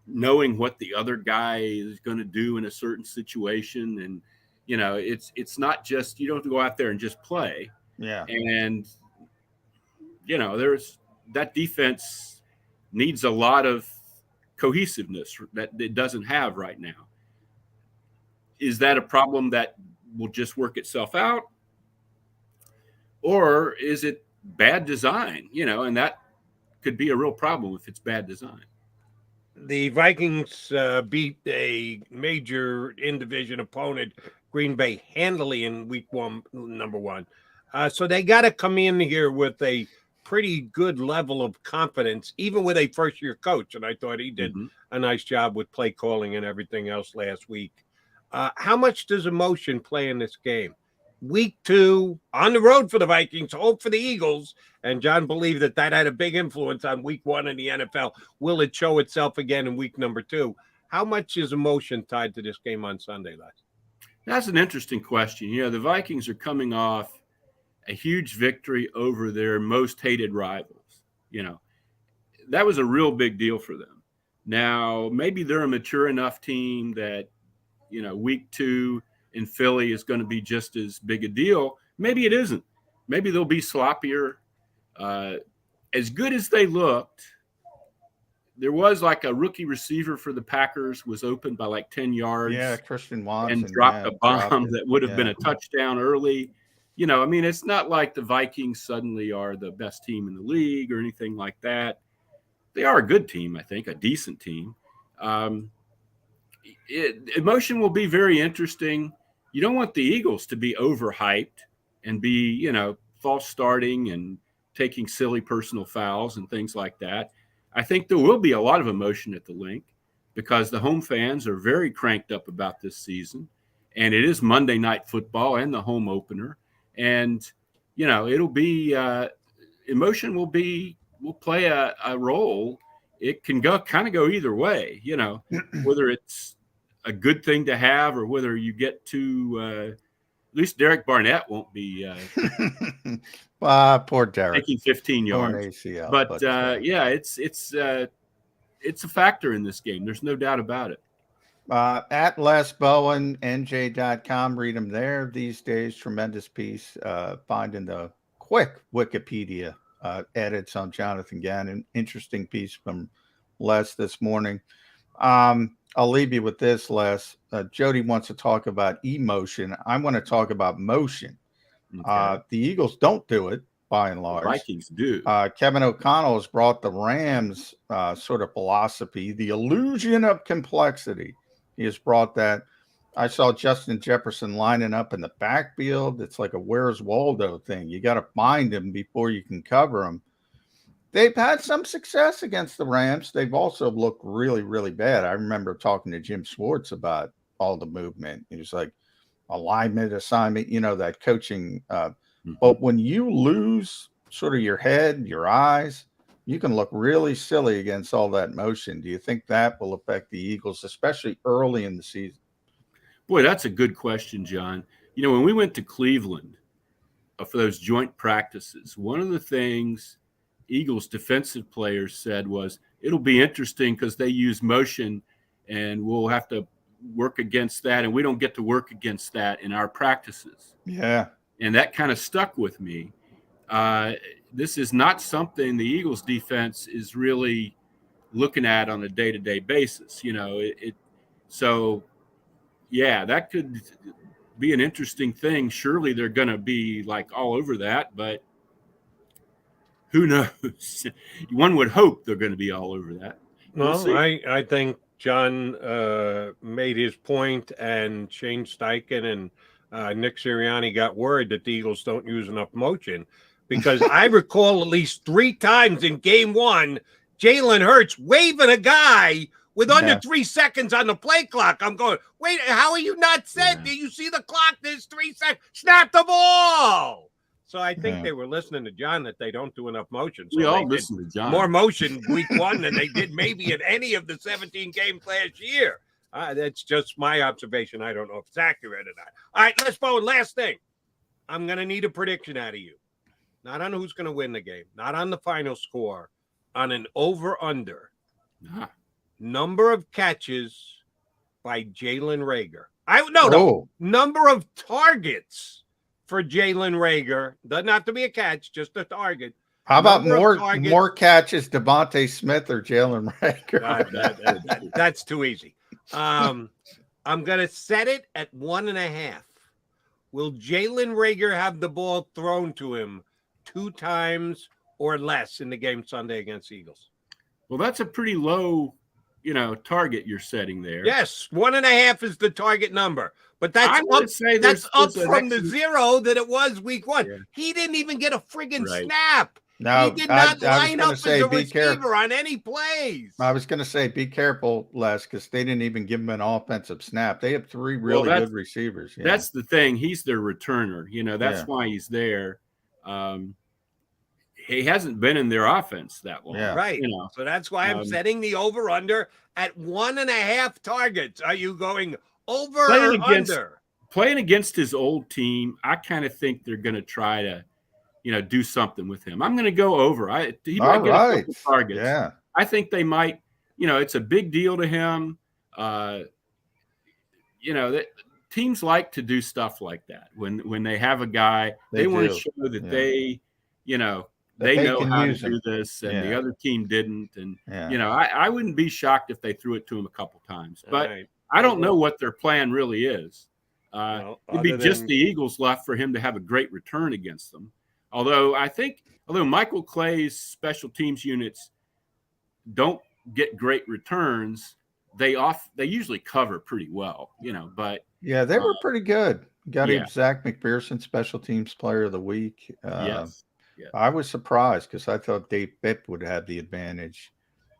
knowing what the other guy is going to do in a certain situation. And, it's not just, you don't have to go out there and just play. Yeah. And, there's that defense needs a lot of cohesiveness that it doesn't have right now. Is that a problem that will just work itself out? Or is it bad design? And that could be a real problem if it's bad design. The Vikings beat a major in-division opponent, Green Bay, handily in week 1, number 1. So they got to come in here with a pretty good level of confidence, even with a first-year coach. And I thought he did a nice job with play calling and everything else last week. How much does emotion play in this game? Week 2, on the road for the Vikings, hope for the Eagles. And John believed that had a big influence on week 1 in the NFL. Will it show itself again in week number 2? How much is emotion tied to this game on Sunday, Les? That's an interesting question. You know, the Vikings are coming off a huge victory over their most hated rivals. You know, that was a real big deal for them. Now, maybe they're a mature enough team that, you know, week 2 in Philly is going to be just as big a deal. Maybe it isn't. Maybe they'll be sloppier. As good as they looked, there was like a rookie receiver for the Packers was open by like 10 yards. Yeah, Christian Watson. And dropped a bomb that would have been a touchdown early. You know, I mean, it's not like the Vikings suddenly are the best team in the league or anything like that. They are a good team, I think, a decent team. Emotion will be very interesting. You don't want the Eagles to be overhyped and be, you know, false starting and taking silly personal fouls and things like that. I think there will be a lot of emotion at the Link because the home fans are very cranked up about this season. And it is Monday Night Football and the home opener. And, you know, it'll be emotion will play a role. It can kind of go either way, you know, whether it's a good thing to have or whether you get to at least Derek Barnett won't be poor Derek taking 15 yards. ACL, but yeah, it's a factor in this game. There's no doubt about it. At Les Bowen, NJ.com, read them there these days. Tremendous piece. Finding the quick Wikipedia edits on Jonathan Gannon. Interesting piece from Les this morning. I'll leave you with this, Les. Jody wants to talk about emotion. I want to talk about motion. Okay. The Eagles don't do it, by and large. The Vikings do. Kevin O'Connell has brought the Rams sort of philosophy, the illusion of complexity. He has brought that. I saw Justin Jefferson lining up in the backfield. It's like a Where's Waldo thing. You got to find him before you can cover him. They've had some success against the Rams. They've also looked really, really bad. I remember talking to Jim Schwartz about all the movement. He was like, alignment, assignment, you know, that coaching. But when you lose sort of your head, your eyes, you can look really silly against all that motion. Do you think that will affect the Eagles, especially early in the season? Boy, that's a good question, John. You know, when we went to Cleveland for those joint practices, one of the things Eagles defensive players said was it'll be interesting because they use motion and we'll have to work against that. And we don't get to work against that in our practices. Yeah. And that kind of stuck with me. This is not something the Eagles defense is really looking at on a day-to-day basis. You know, so yeah, that could be an interesting thing. Surely they're going to be like all over that, but who knows? One would hope they're going to be all over that. Well, I think John made his point, and Shane Steichen and Nick Sirianni got word that the Eagles don't use enough motion, because I recall at least 3 times in game 1, Jalen Hurts waving a guy with under 3 seconds on the play clock. I'm going, wait, how are you not set? Do you see the clock? There's 3 seconds. Snap the ball. So I think they were listening to John that they don't do enough motion. So we all listen to John. More motion week 1 than they did maybe in any of the 17 games last year. That's just my observation. I don't know if it's accurate or not. All right, let's go. Last thing. I'm going to need a prediction out of you. Not on who's going to win the game. Not on the final score. On an over-under. Number of catches by Jalen Reagor. No. Number of targets for Jalen Reagor. Doesn't have to be a catch, just a target. How about more catches, Devontae Smith or Jalen Reagor? That's too easy. I'm going to set it at 1.5. Will Jalen Reagor have the ball thrown to him 2 times or less in the game Sunday against Eagles? Well, that's a pretty low, target you're setting there. Yes, 1.5 is the target number. But that's up from the 0 that it was week 1. Yeah. He didn't even get a friggin' snap. No, he did not line up as a receiver on any plays. I was going to say, be careful, Les, because they didn't even give him an offensive snap. They have 3 really good receivers. That's the thing. He's their returner. That's why he's there. He hasn't been in their offense that long. Yeah. Right. So that's why I'm setting the over-under at 1.5 targets. Are you going over or under? playing against his old team, I kind of think they're going to try to, do something with him. I'm going to go over. He might get a couple targets. Yeah. I think they might, it's a big deal to him. Teams like to do stuff like that when they have a guy, they want to show that they know how to do this, and the other team didn't. And I wouldn't be shocked if they threw it to him a couple times, but I don't know what their plan really is. It'd be just the Eagles left for him to have a great return against them. Although Michael Clay's special teams units don't get great returns, they usually cover pretty well, but yeah, they were pretty good. Got him Zach McPherson, special teams player of the week. Yes. I was surprised because I thought Dave Bipp would have the advantage.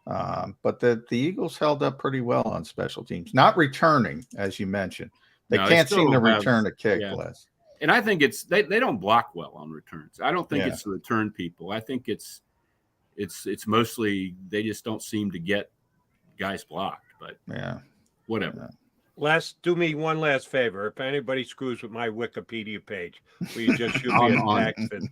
But the Eagles held up pretty well on special teams, not returning, as you mentioned. They can't seem to return a kick, Les. And I think it's they don't block well on returns. I don't think it's the return people. I think it's mostly they just don't seem to get guys blocked. But whatever. Les, do me one last favor. If anybody screws with my Wikipedia page, will you just shoot me a text and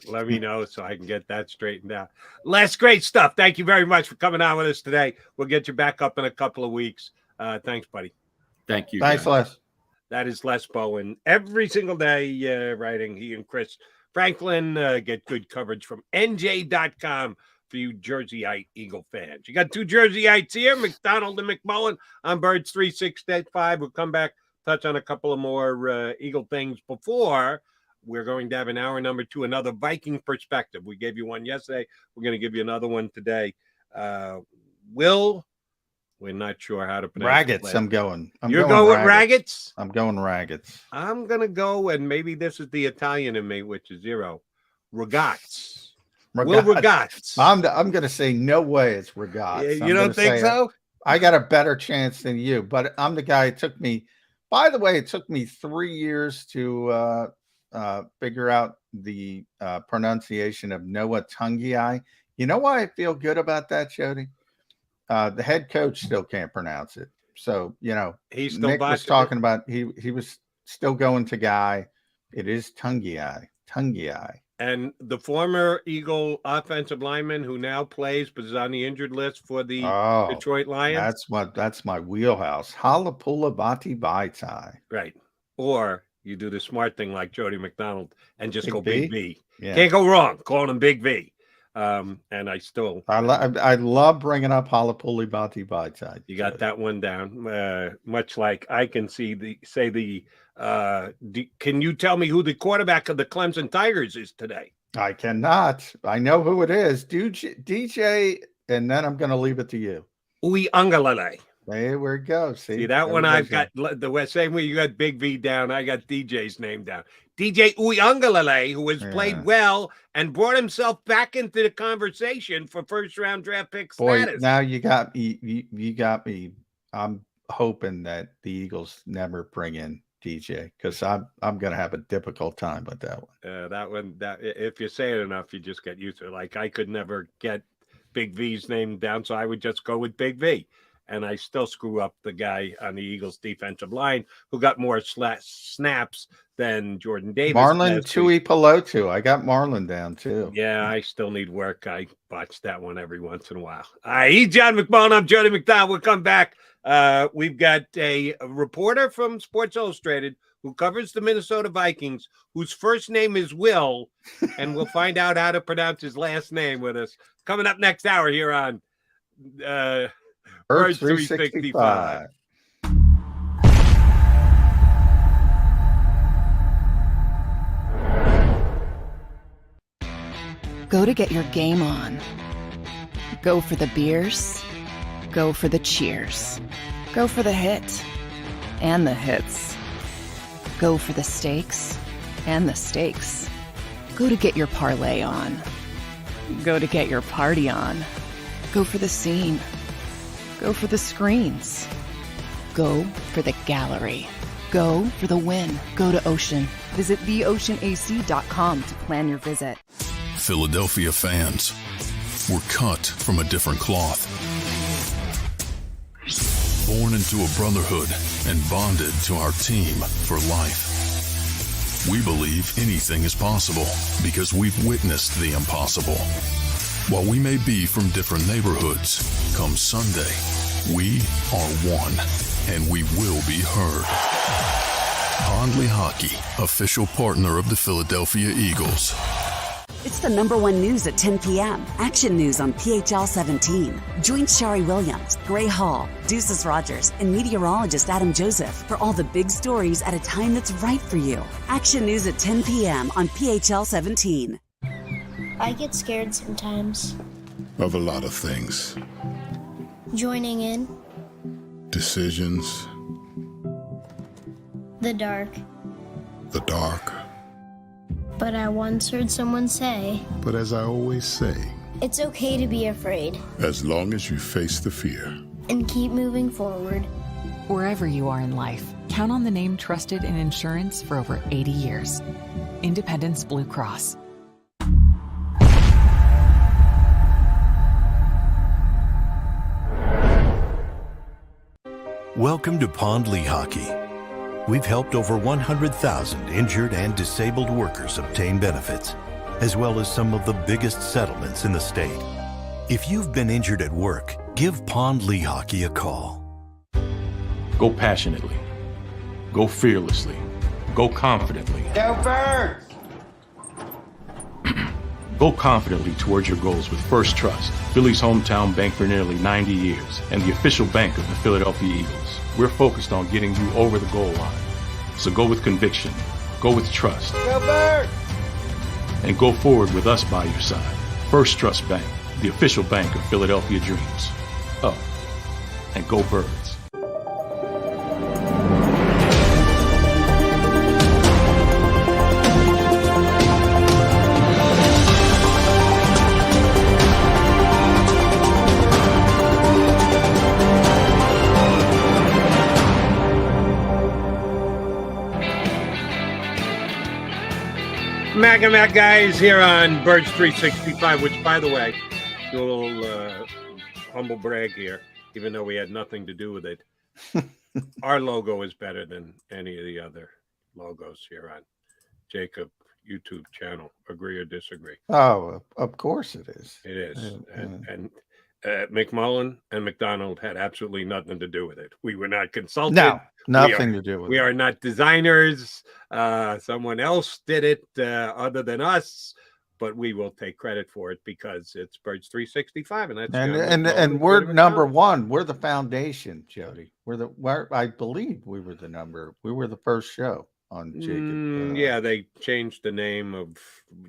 let me know so I can get that straightened out. Les, great stuff. Thank you very much for coming on with us today. We'll get you back up in a couple of weeks. Thanks, buddy. Thank you. Thanks, Les. That is Les Bowen. Every single day writing. He and Chris Franklin get good coverage from NJ.com for you Jerseyite Eagle fans. You got two Jerseyites here, McDonald and McMullen on Birds 365. We'll come back, touch on a couple of more Eagle things before we're going to have in hour number 2 another Viking perspective. We gave you one yesterday. We're going to give you another one today. We're not sure how to pronounce Raggets. I'm going. You're going with Raggets? I'm going Raggets. I'm going to go, and maybe this is the Italian in me, which is zero. Ragazzi. Will Ragazzi. I'm going to say no way it's Ragazzi. You don't think so? I got a better chance than you, but I'm the guy. It took me 3 years to figure out the pronunciation of Noah Tungiai. You know why I feel good about that, Jody? The head coach still can't pronounce it. So, he's still Nick was talking about he was still going to guy. It is Tungiai. And the former Eagle offensive lineman who now plays but is on the injured list for the Detroit Lions. That's my wheelhouse. Halapula Bati Baitai. Right. Or you do the smart thing like Jody McDonald and just go Big V. Yeah. Can't go wrong calling him Big V. And I love bringing up Halapuli Bati Baitai. You got that one down. Much like I can can you tell me who the quarterback of the Clemson Tigers is today? I cannot. I know who it is. DJ, and then I'm going to leave it to you. Uiagalelei. There we go. See that one I've got the same way you got Big V down. I got DJ's name down. DJ Uiagalelei, who has played well and brought himself back into the conversation for first-round draft pick status. Now you got me. You got me. I'm hoping that the Eagles never bring in DJ because I'm going to have a difficult time with that one. That if you say it enough, you just get used to it. Like I could never get Big V's name down, so I would just go with Big V. And I still screw up the guy on the Eagles defensive line who got more snaps than Jordan Davis. Marlon Tuipulotu. I got Marlon down too. Yeah, I still need work. I botch that one every once in a while. He's John McMullen. I'm Jody McDonald. We'll come back. We've got a reporter from Sports Illustrated who covers the Minnesota Vikings, whose first name is Will, and we'll find out how to pronounce his last name with us. Coming up next hour here on Birds 365. Go to get your game on. Go for the beers. Go for the cheers. Go for the hit and the hits. Go for the stakes and the stakes. Go to get your parlay on. Go to get your party on. Go for the scene. Go for the screens. Go for the gallery. Go for the win. Go to Ocean. Visit theoceanac.com to plan your visit. Philadelphia fans, we're cut from a different cloth. born into a brotherhood and bonded to our team for life. We believe anything is possible because we've witnessed the impossible. While we may be from different neighborhoods, come Sunday, we are one, and we will be heard. Pondley Hockey, official partner of the Philadelphia Eagles. It's the #1 news at 10 p.m. Action News on PHL 17. Join Shari Williams, Gray Hall, Deuces Rogers, and meteorologist Adam Joseph for all the big stories at a time that's right for you. Action News at 10 p.m. on PHL 17. I get scared sometimes. Of a lot of things. Joining in. Decisions. The dark. The dark. But I once heard someone say, But as I always say, it's okay to be afraid. As long as you face the fear. And keep moving forward. Wherever you are in life, count on the name trusted in insurance for over 80 years. Independence Blue Cross. Welcome to Pondley Hockey. We've helped over 100,000 injured and disabled workers obtain benefits, as well as some of the biggest settlements in the state. If you've been injured at work, give Pondley Hockey a call. Go passionately. Go fearlessly. Go confidently. Go Birds! Go confidently towards your goals with First Trust, Philly's hometown bank for nearly 90 years, and the official bank of the Philadelphia Eagles. We're focused on getting you over the goal line. So go with conviction, go with trust, Go Birds! and go forward with us by your side. First Trust Bank, the official bank of Philadelphia Dreams. Up and go Birds. Mac and Mac guys here on Birds 365, which, by the way, do a little humble brag here, even though we had nothing to do with it. Our logo is better than any of the other logos here on JAKIB YouTube channel. Agree or disagree? Oh, of course it is. It is. And McMullen and McDonald had absolutely nothing to do with it. We were not consulted. No, nothing to do with it. We are not designers. Someone else did it other than us, but we will take credit for it because it's Birds 365, and that's and we're number one. We're the foundation, Jody. I believe we were the first show on JAKIB. Yeah, they changed the name of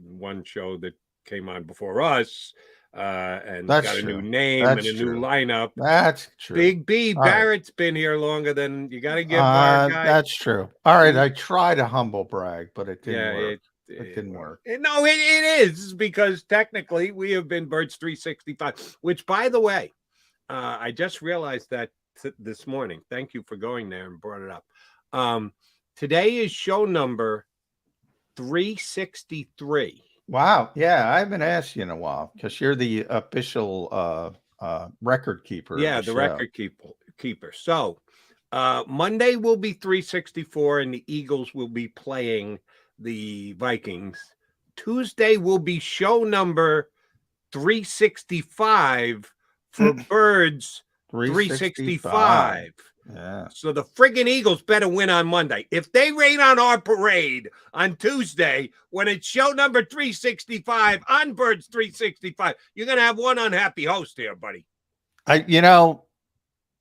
one show that came on before us. And That's got a true. new name That's and a true. new lineup. That's true. Big B All right. Barrett's been here longer than you got to give our guy. That's true. All right, I tried to humble brag, but it didn't work. It didn't work. No, it is because technically we have been Birds 365, which, by the way, I just realized that this morning. Thank you for going there and brought it up. Today is show number 363. Wow. Yeah, I haven't asked you in a while because you're the official record keeper. Yeah, the record keeper. So Monday will be 364, and the Eagles will be playing the Vikings. Tuesday will be show number 365 for Birds 365. Yeah. So the friggin' Eagles better win on Monday. If they rain on our parade on Tuesday, when it's show number 365 on Birds 365, you're going to have one unhappy host here, buddy.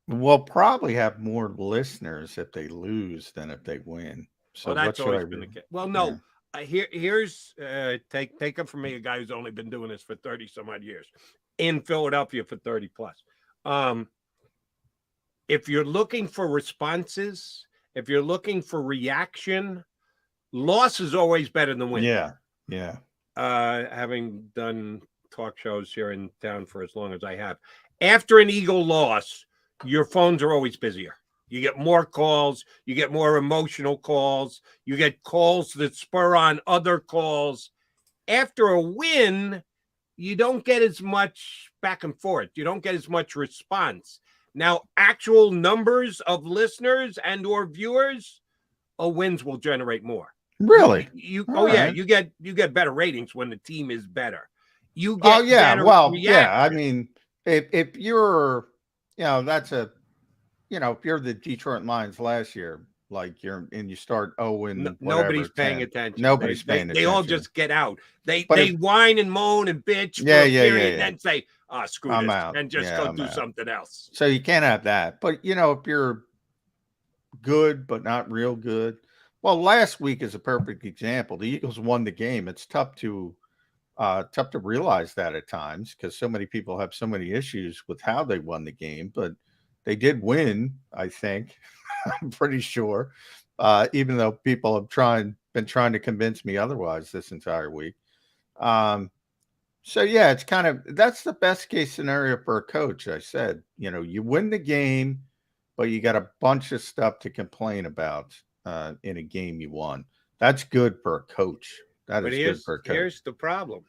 We'll probably have more listeners if they lose than if they win. So that's always been the case. Well, no. Yeah. Here's take it from me, a guy who's only been doing this for 30 some odd years in Philadelphia for 30 plus. If you're looking for responses, if you're looking for reaction, loss is always better than win. Yeah. Having done talk shows here in town for as long as I have, after an Eagle loss, your phones are always busier. You get more calls, you get more emotional calls, you get calls that spur on other calls. After a win, you don't get as much back and forth. You don't get as much response. Now, actual numbers of listeners and or viewers, wins will generate more. Really? You right. you get better ratings when the team is better. You get I mean, if you're, that's if you're the Detroit Lions last year, like you start nobody's paying attention. Nobody's paying attention. They all just get out. They whine and moan and bitch and then say, screw I'm this, out. and just go do something else. So you can't have that. But if you're good but not real good, well, last week is a perfect example. The Eagles won the game. It's tough to realize that at times because so many people have so many issues with how they won the game, but they did win, I think. I'm pretty sure, even though people have been trying to convince me otherwise this entire week. So yeah, it's that's the best case scenario for a coach. I said, you win the game, but you got a bunch of stuff to complain about in a game you won. That's good for a coach. Good for a coach. Here's the problem.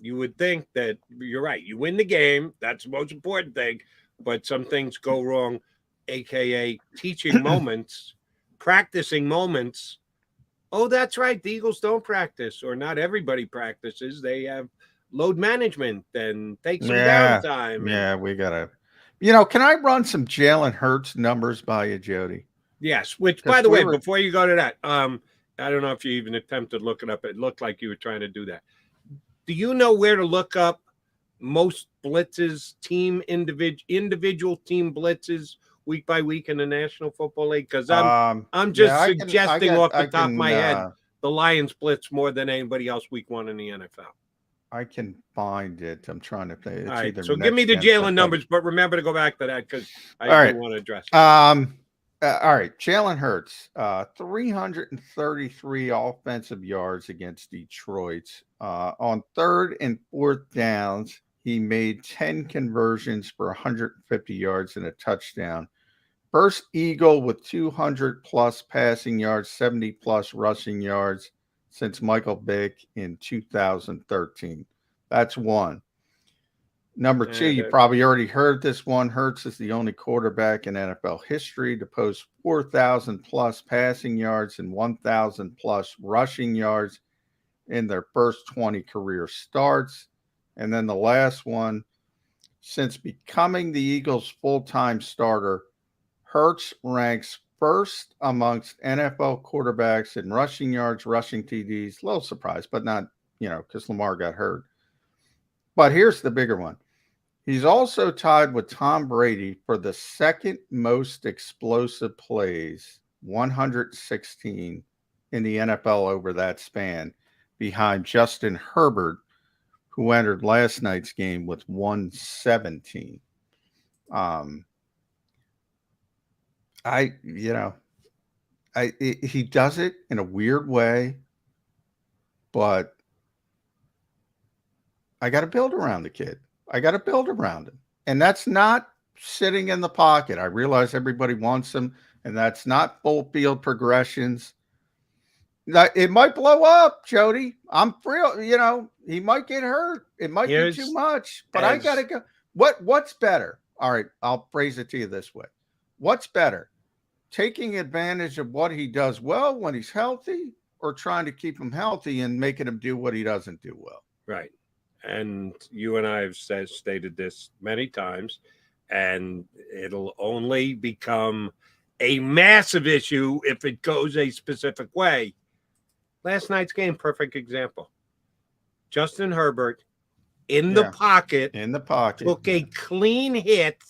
You would think that you're right. You win the game. That's the most important thing. But some things go wrong, a.k.a. teaching moments, practicing moments. Oh, that's right. The Eagles don't practice, or not everybody practices. They have load management and take some downtime. Yeah, we got to. Can I run some Jalen Hurts numbers by you, Jody? Yes, which, by the way, before you go to that, I don't know if you even attempted to look it up. It looked like you were trying to do that. Do you know where to look up most blitzes, individual team blitzes week by week in the National Football League? Because I'm just suggesting off the top of my head, the Lions blitz more than anybody else week 1 in the NFL. I can find it. I'm trying to play. All right, so give me the Jalen numbers, but remember to go back to that because I do want to address it. All right, Jalen Hurts, 333 offensive yards against Detroit. On 3rd and 4th downs, he made 10 conversions for 150 yards and a touchdown. First Eagle with 200-plus passing yards, 70-plus rushing yards since Michael Vick in 2013. That's one. Number 2, you probably already heard this one. Hurts is the only quarterback in NFL history to post 4,000-plus passing yards and 1,000-plus rushing yards in their first 20 career starts. And then the last one, since becoming the Eagles' full-time starter, Hurts ranks first amongst NFL quarterbacks in rushing yards, rushing TDs. A little surprised, but not, because Lamar got hurt. But here's the bigger one. He's also tied with Tom Brady for the second most explosive plays, 116 in the NFL over that span, behind Justin Herbert, who entered last night's game with 117. He does it in a weird way, but I got to build around the kid. I got to build around him. And that's not sitting in the pocket. I realize everybody wants him, and that's not full field progressions. It might blow up, Jody. I'm real, he might get hurt. It might be too much, but I got to go. What's better? All right, I'll phrase it to you this way. What's better? Taking advantage of what he does well when he's healthy, or trying to keep him healthy and making him do what he doesn't do well? Right. And you and I have stated this many times, and it'll only become a massive issue if it goes a specific way. Last night's game, perfect example. Justin Herbert in the pocket, took a clean hit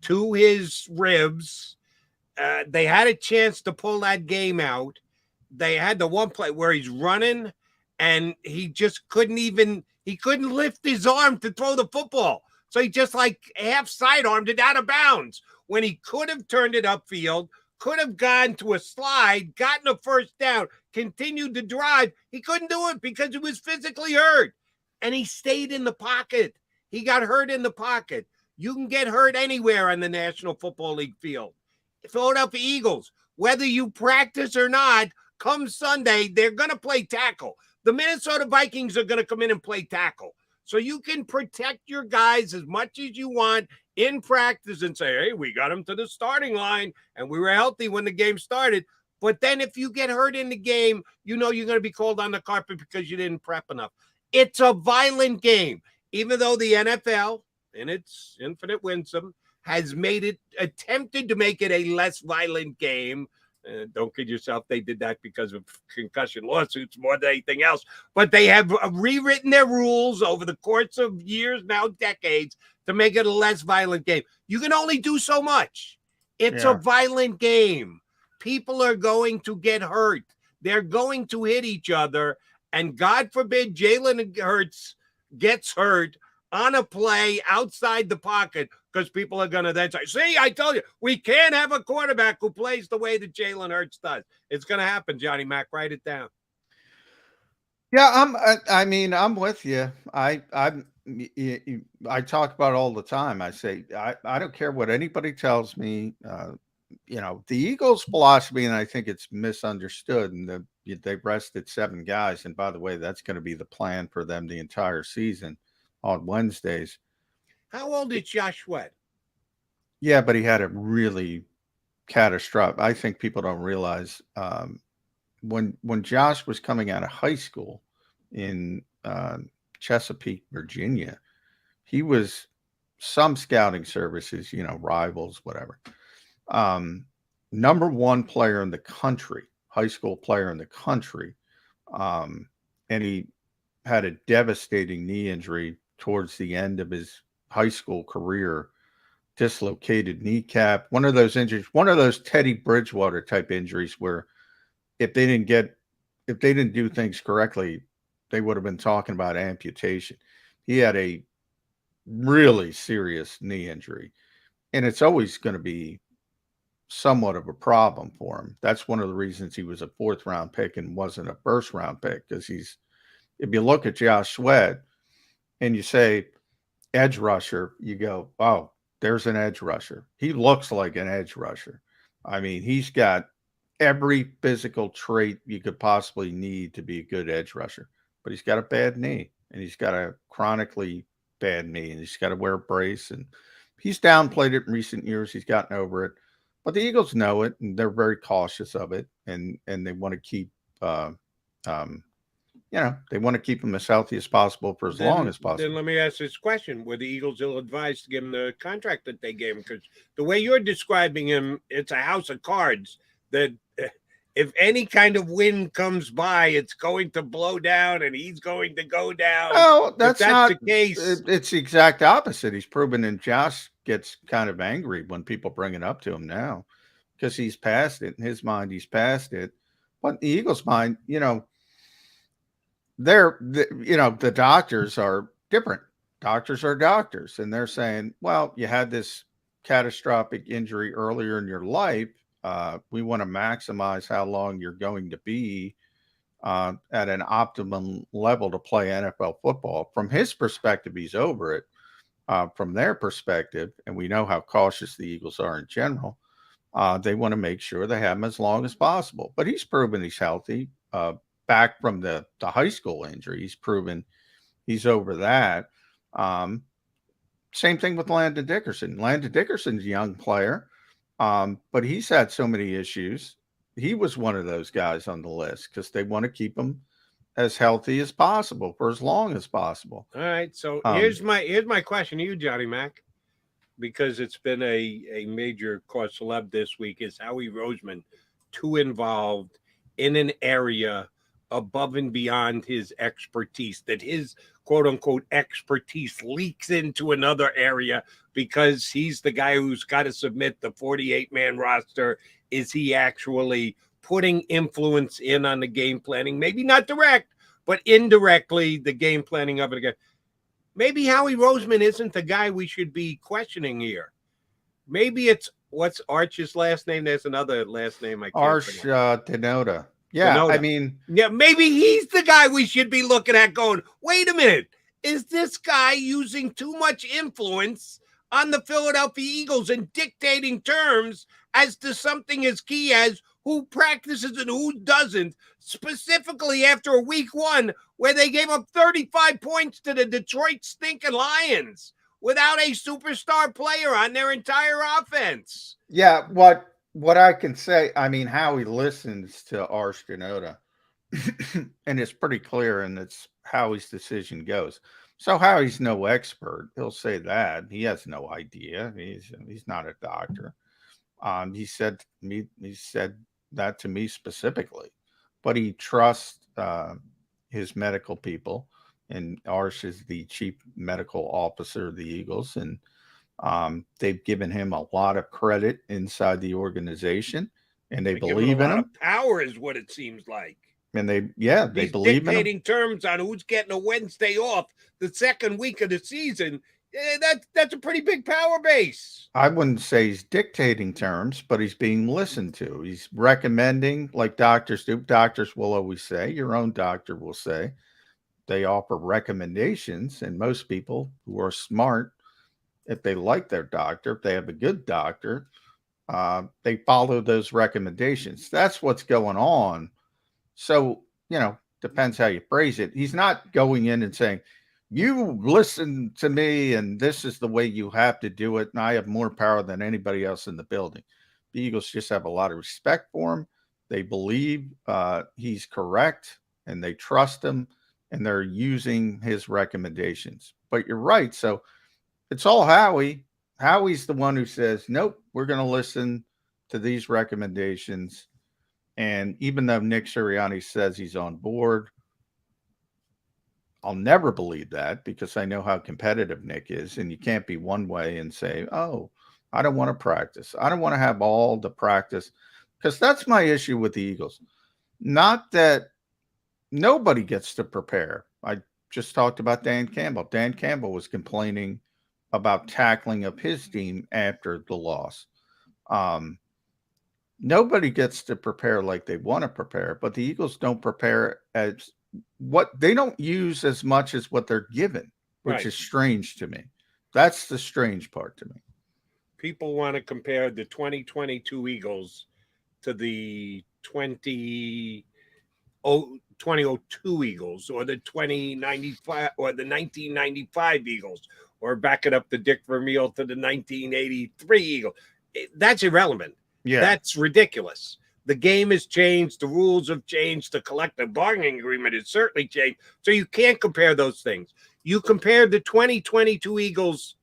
to his ribs. They had a chance to pull that game out. They had the one play where he's running, and he just couldn't lift his arm to throw the football. So he just half sidearmed it out of bounds when he could have turned it upfield, could have gone to a slide, gotten a first down, continued to drive. He couldn't do it because he was physically hurt. And he stayed in the pocket. He got hurt in the pocket. You can get hurt anywhere on the National Football League field. Philadelphia Eagles, whether you practice or not, come Sunday, they're going to play tackle. The Minnesota Vikings are going to come in and play tackle. So you can protect your guys as much as you want in practice and say, hey, we got him to the starting line and we were healthy when the game started. But then if you get hurt in the game, you know you're going to be called on the carpet because you didn't prep enough. It's a violent game, even though the NFL, in its infinite wisdom, has attempted to make it a less violent game. Don't kid yourself, they did that because of concussion lawsuits more than anything else. But they have rewritten their rules over the course of years, now decades, to make it a less violent game. You can only do so much. It's a violent game. People are going to get hurt. They're going to hit each other. And God forbid Jalen Hurts gets hurt on a play outside the pocket, because people are going to then say, see, I told you, we can't have a quarterback who plays the way that Jalen Hurts does. It's going to happen, Johnny Mac. Write it down. Yeah, I'm with you. I talk about it all the time. I say, I don't care what anybody tells me. The Eagles' philosophy, and I think it's misunderstood, and they rested 7 guys. And by the way, that's going to be the plan for them the entire season on Wednesdays. How old is Josh Sweat? Yeah, but he had a really catastrophic. I think people don't realize when Josh was coming out of high school in Chesapeake, Virginia, he was some scouting services, Rivals, whatever. Number 1 player in the country, high school player in the country. And he had a devastating knee injury towards the end of his high school career, dislocated kneecap, one of those injuries, one of those Teddy Bridgewater type injuries where if they didn't do things correctly, they would have been talking about amputation. He had a really serious knee injury, and it's always going to be somewhat of a problem for him. That's one of the reasons he was a 4th round pick and wasn't a first round pick, because if you look at Josh Sweat and you say edge rusher, you go, oh, there's an edge rusher. He looks like an edge rusher. I mean, he's got every physical trait you could possibly need to be a good edge rusher, but he's got a bad knee, and he's got a chronically bad knee, and he's got to wear a brace, and he's downplayed it in recent years. He's gotten over it, but the Eagles know it, and they're very cautious of it, and they want to keep, they want to keep him as healthy as possible for as long as possible. Then let me ask this question. Were the Eagles ill-advised to give him the contract that they gave him? Because the way you're describing him, it's a house of cards that if any kind of wind comes by, it's going to blow down and he's going to go down. Oh, that's not the case. It's the exact opposite. He's proven, and Josh gets kind of angry when people bring it up to him now because he's past it. In his mind, he's past it. But in the Eagles' mind, the doctors are different. Doctors are doctors, and they're saying, well, you had this catastrophic injury earlier in your life. We want to maximize how long you're going to be at an optimum level to play NFL football. From his perspective, he's over it. From their perspective, and we know how cautious the Eagles are in general, they want to make sure they have him as long as possible. But he's proven he's healthy. Back from the high school injury, he's proven he's over that. Same thing with Landon Dickerson. Landon Dickerson's a young player, but he's had so many issues. He was one of those guys on the list because they want to keep him as healthy as possible for as long as possible. All right. So here's my question to you, Johnny Mac, because it's been a major cause celeb this week. Is Howie Roseman too involved in an area above and beyond his expertise, that his quote unquote expertise leaks into another area because he's the guy who's got to submit the 48-man roster? Is he actually putting influence in on the game planning? Maybe not direct, but indirectly the game planning of it again. Maybe Howie Roseman isn't the guy we should be questioning here. Maybe it's, what's Arch's last name? There's another last name I can't Arch Denoda. Yeah, Denoda. I mean, yeah, maybe he's the guy we should be looking at going, wait a minute, is this guy using too much influence on the Philadelphia Eagles and dictating terms as to something as key as who practices and who doesn't, specifically after week 1 where they gave up 35 points to the Detroit stinking Lions? without a superstar player on their entire offense. Yeah, what I can say, I mean, Howie listens to Arshinoda, and it's pretty clear, and it's Howie's decision goes. So Howie's no expert. He'll say that. He has no idea. He's not a doctor. He said that to me specifically, but he trusts his medical people, and Arsh is the chief medical officer of the Eagles, and they've given him a lot of credit inside the organization, and they believe in him. Power is what it seems like. And they believe in him. Dictating terms on who's getting a Wednesday off the second week of the season. That's a pretty big power base. I wouldn't say he's dictating terms, but he's being listened to. He's recommending, like doctors do. Doctors will always say, your own doctor will say, they offer recommendations, and most people who are smart, if they like their doctor, if they have a good doctor, they follow those recommendations. That's what's going on. So, depends how you phrase it. He's not going in and saying, you listen to me and this is the way you have to do it, and I have more power than anybody else in the building. The Eagles just have a lot of respect for him. They believe he's correct, and they trust him, and they're using his recommendations. But you're right. So it's all Howie. Howie's the one who says, nope, we're going to listen to these recommendations. And even though Nick Sirianni says he's on board, I'll never believe that, because I know how competitive Nick is, and you can't be one way and say, oh, I don't want to practice. I don't want to have all the practice, because that's my issue with the Eagles. Not that nobody gets to prepare. I just talked about Dan Campbell. Dan Campbell was complaining about tackling of his team after the loss. Nobody gets to prepare like they want to prepare, but the Eagles don't prepare as what they don't use as much as what they're given, which is strange to me. That's the strange part to me. People want to compare the 2022 Eagles to the 2002 Eagles, or the 2095 or the 1995 Eagles, or back it up to Dick Vermeil to the 1983 Eagles. That's irrelevant. Yeah. That's ridiculous. The game has changed. The rules have changed. The collective bargaining agreement has certainly changed. So you can't compare those things. You compare the 2022 Eagles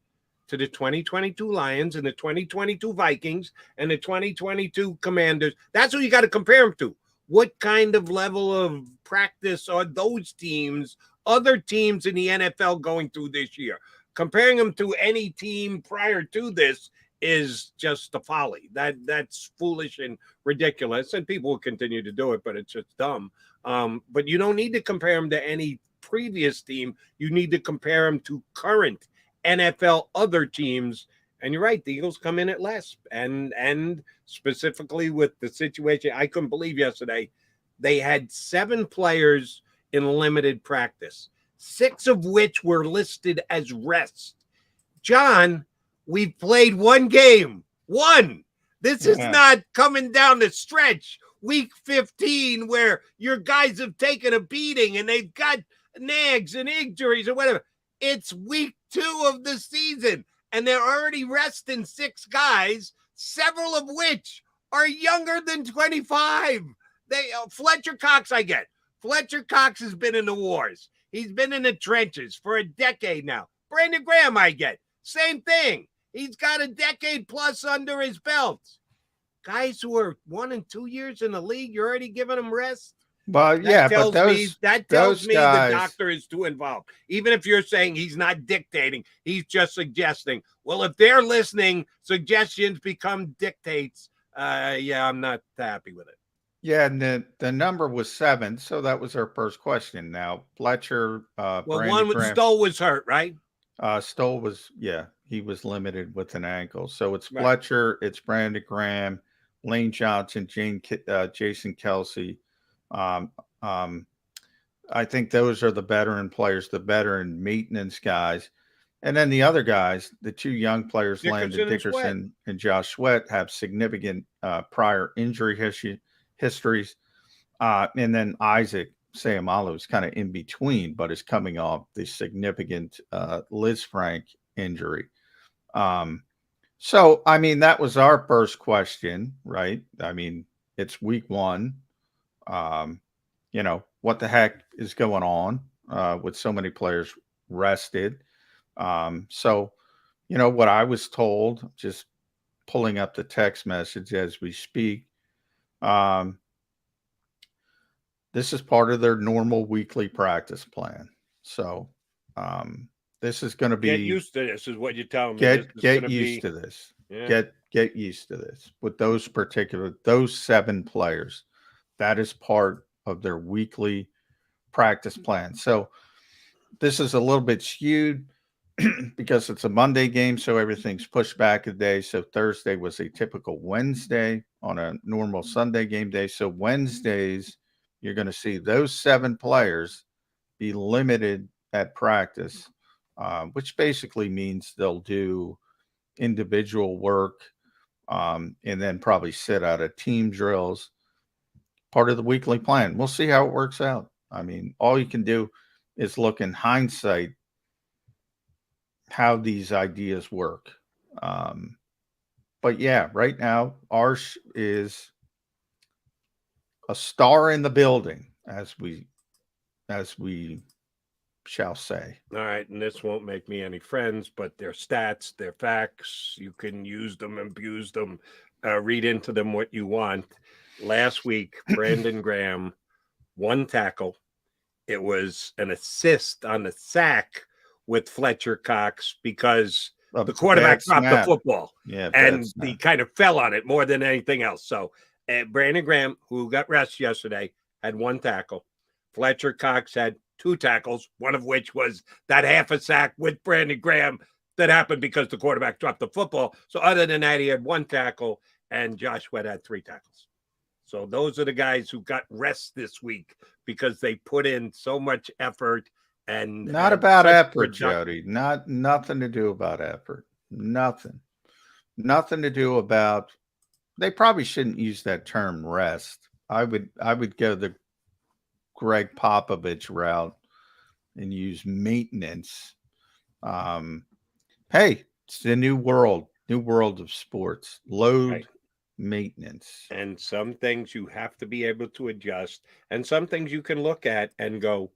to the 2022 Lions and the 2022 Vikings and the 2022 Commanders. That's what you got to compare them to. What kind of level of practice are those teams, other teams in the NFL, going through this year? Comparing them to any team prior to this is just a folly. That's foolish and ridiculous, and people will continue to do it, but it's just dumb. But you don't need to compare them to any previous team. You need to compare them to current NFL other teams. And you're right, the Eagles come in at less. And specifically with the situation, I couldn't believe yesterday, they had 7 players in limited practice, 6 of which were listed as rest. John, we've played one game. One. This is not coming down the stretch. Week 15, where your guys have taken a beating and they've got nags and injuries or whatever. It's week 2 of the season, and they're already resting 6 guys, several of which are younger than 25. Fletcher Cox, I get. Fletcher Cox has been in the wars. He's been in the trenches for a decade now. Brandon Graham, I get. Same thing. He's got a decade plus under his belt. Guys who are 1 and 2 years in the league, you're already giving them rest. Well, yeah, but that tells me guys, the doctor is too involved. Even if you're saying he's not dictating, he's just suggesting. Well, if they're listening, suggestions become dictates. I'm not happy with it. Yeah, and the number was 7, so that was our first question. Now, Fletcher, Stoll was hurt, right? Stoll was, he was limited with an ankle. So it's Fletcher, it's Brandon Graham, Lane Johnson, Jason Kelsey. I think those are the veteran players, the veteran maintenance guys. And then the other guys, the 2 young players, Landon Dickerson and Josh Sweat, have significant prior injury histories. And then Isaac Seumalo is kind of in between, but is coming off the significant Liz Frank injury. So, I mean, that was our first question, right? I mean, it's week 1. You know, what the heck is going on with so many players rested? So, you know, what I was told, just pulling up the text message as we speak, this is part of their normal weekly practice plan. So, this is going to be get used to this, is what you're telling me. Get used to this. Yeah. Get used to this with those 7 players. That is part of their weekly practice plan. So this is a little bit skewed because it's a Monday game, so everything's pushed back a day. So Thursday was a typical Wednesday on a normal Sunday game day. So Wednesdays, you're going to see those 7 players be limited at practice, which basically means they'll do individual work and then probably sit out of team drills, part of the weekly plan. We'll see how it works out. I mean, all you can do is look in hindsight how these ideas work. But yeah, right now, Arsh is a star in the building, as we shall say. All right, and this won't make me any friends, but they're stats, they're facts. You can use them, abuse them, read into them what you want. Last week, Brandon Graham, 1 tackle. It was an assist on the sack with Fletcher Cox because the quarterback dropped the football. Yeah, and he kind of fell on it more than anything else. So Brandon Graham, who got rest yesterday, had 1 tackle. Fletcher Cox had 2 tackles, one of which was that half a sack with Brandon Graham that happened because the quarterback dropped the football. So other than that, he had 1 tackle, and Josh Sweat had 3 tackles. So those are the guys who got rest this week because they put in so much effort. And not about effort, Jody. Nothing to do about effort. Nothing to do about. They probably shouldn't use that term rest. I would go the Greg Popovich route and use maintenance. Hey, it's the new world of sports. Load. Right. Maintenance. And some things you have to be able to adjust, and some things you can look at and go,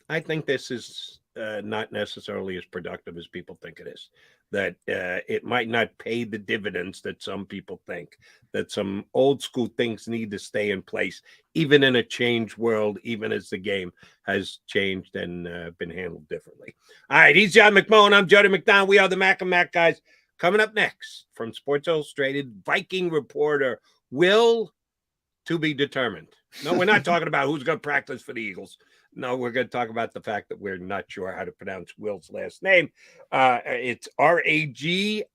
I think this is not necessarily as productive as people think it is, that it might not pay the dividends that some people think, that some old school things need to stay in place, even in a changed world, even as the game has changed and been handled differently. All right, he's John McMullen. I'm Jody McDonald. We are the Mac and Mac guys. Coming up next from Sports Illustrated, Viking reporter Will to be determined. No, we're not talking about who's going to practice for the Eagles. No, we're going to talk about the fact that we're not sure how to pronounce Will's last name. It's Ragatz.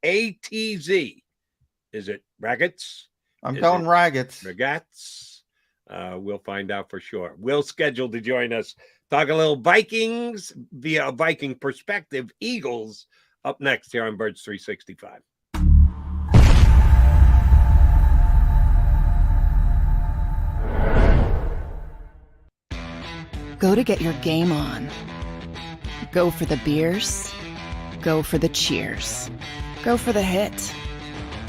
Is it Ragatz? I'm going Ragatz. Ragatz. We'll find out for sure. Will's scheduled to join us. Talk a little Vikings via a Viking perspective. Eagles up next here on Birds 365. Go to get your game on. Go for the beers. Go for the cheers. Go for the hit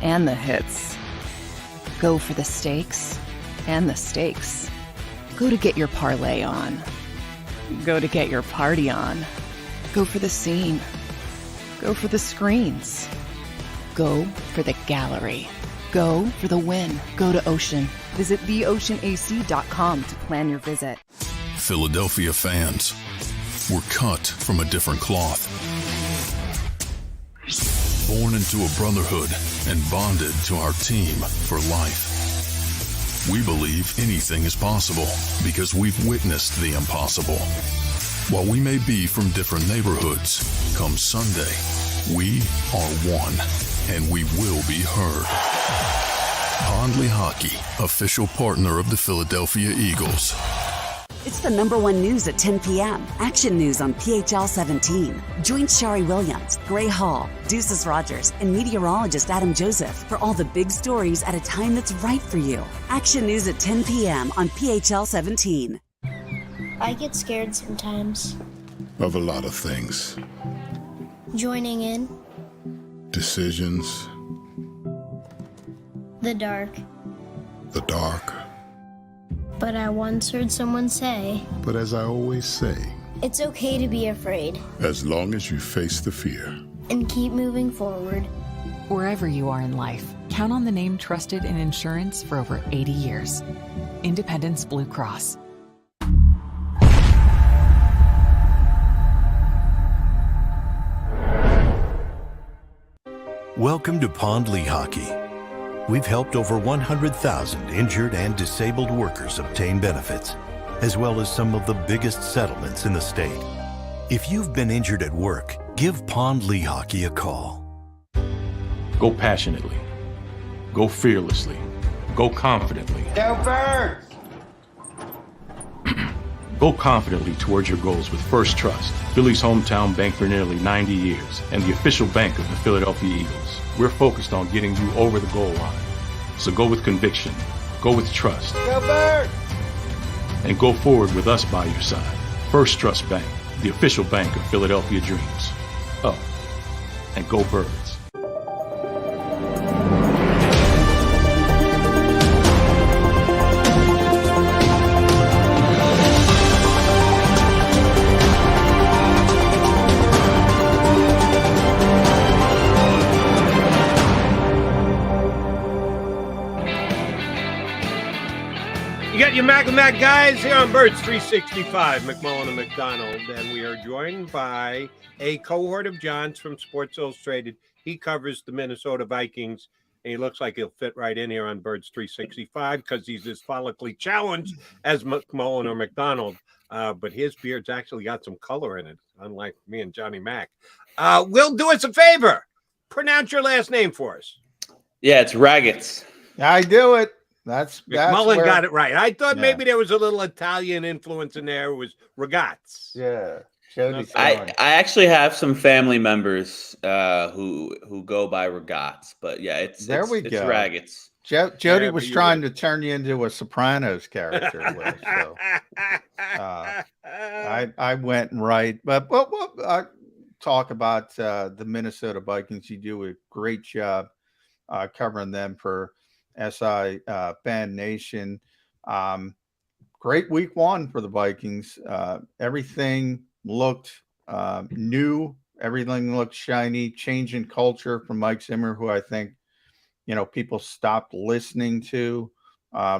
and the hits. Go for the stakes and the stakes. Go to get your parlay on. Go to get your party on. Go for the scene. Go for the screens. Go for the gallery. Go for the win. Go to Ocean. Visit theoceanac.com to plan your visit. Philadelphia fans, we're cut from a different cloth. Born into a brotherhood and bonded to our team for life. We believe anything is possible because we've witnessed the impossible. While we may be from different neighborhoods, come Sunday, we are one, and we will be heard. Pondley Hockey, official partner of the Philadelphia Eagles. It's the #1 news at 10 p.m. Action News on PHL 17. Join Shari Williams, Gray Hall, Deuces Rogers, and meteorologist Adam Joseph for all the big stories at a time that's right for you. Action News at 10 p.m. on PHL 17. I get scared sometimes. Of a lot of things. Joining in decisions, The dark. the dark. But I once heard someone say, But as I always say, it's okay to be afraid as long as you face the fear. and keep moving forward. Wherever you are in life, count on the name trusted in insurance for over 80 years. Independence Blue Cross. Welcome to Pond Hockey. We've helped over 100,000 injured and disabled workers obtain benefits, as well as some of the biggest settlements in the state. If you've been injured at work, give Pond Hockey a call. Go passionately. Go fearlessly. Go confidently. Go Birds! Go confidently towards your goals with First Trust, Philly's hometown bank for nearly 90 years, and the official bank of the Philadelphia Eagles. We're focused on getting you over the goal line. So go with conviction, go with trust, Go Birds! and go forward with us by your side. First Trust Bank, the official bank of Philadelphia dreams. Oh, and go Birds. You got your Mac and Mac guys here on Birds 365, McMullen and McDonald, and we are joined by a cohort of John's from Sports Illustrated. He covers the Minnesota Vikings, and he looks like he'll fit right in here on Birds 365 because he's as follically challenged as McMullen or McDonald, but his beard's actually got some color in it, unlike me and Johnny Mac. Will, do us a favor. Pronounce your last name for us. Yeah, it's Raggets. I do it. That's McMullen where, got it right. I thought Yeah. maybe there was a little Italian influence in there. It was Ragazzi. Yeah. Jody's I actually have some family members who go by Ragazzi, but yeah, it's Raggets. Jody Yeah, was but trying to turn you into a Sopranos character. Will, so I went right, but I talk about the Minnesota Vikings. You do a great job covering them for SI Fan Nation. Great week one for the Vikings. Everything looked new. Everything looked shiny. Change in culture from Mike Zimmer, who I think, people stopped listening to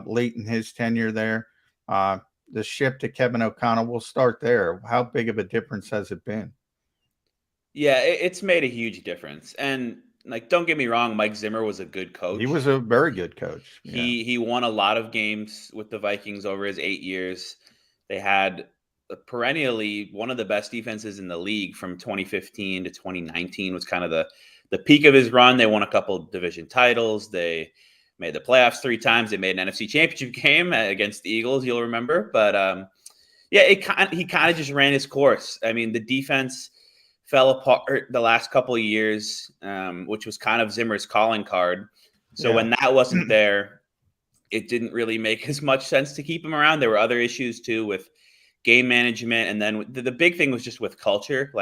late in his tenure there. The shift to Kevin O'Connell, we'll start there. How big of a difference has it been? Yeah, it's made a huge difference. And don't get me wrong, Mike Zimmer was a good coach. He was a very good coach. Yeah. He won a lot of games with the Vikings over his 8 years. They had perennially one of the best defenses in the league from 2015 to 2019 was kind of the peak of his run. They won a couple of division titles. They made the playoffs 3 times. They made an NFC Championship game against the Eagles, you'll remember. But he kind of just ran his course. I mean, the defense fell apart the last couple of years, which was kind of Zimmer's calling card. So when that wasn't there, it didn't really make as much sense to keep him around. There were other issues too with game management. And then the big thing was just with culture.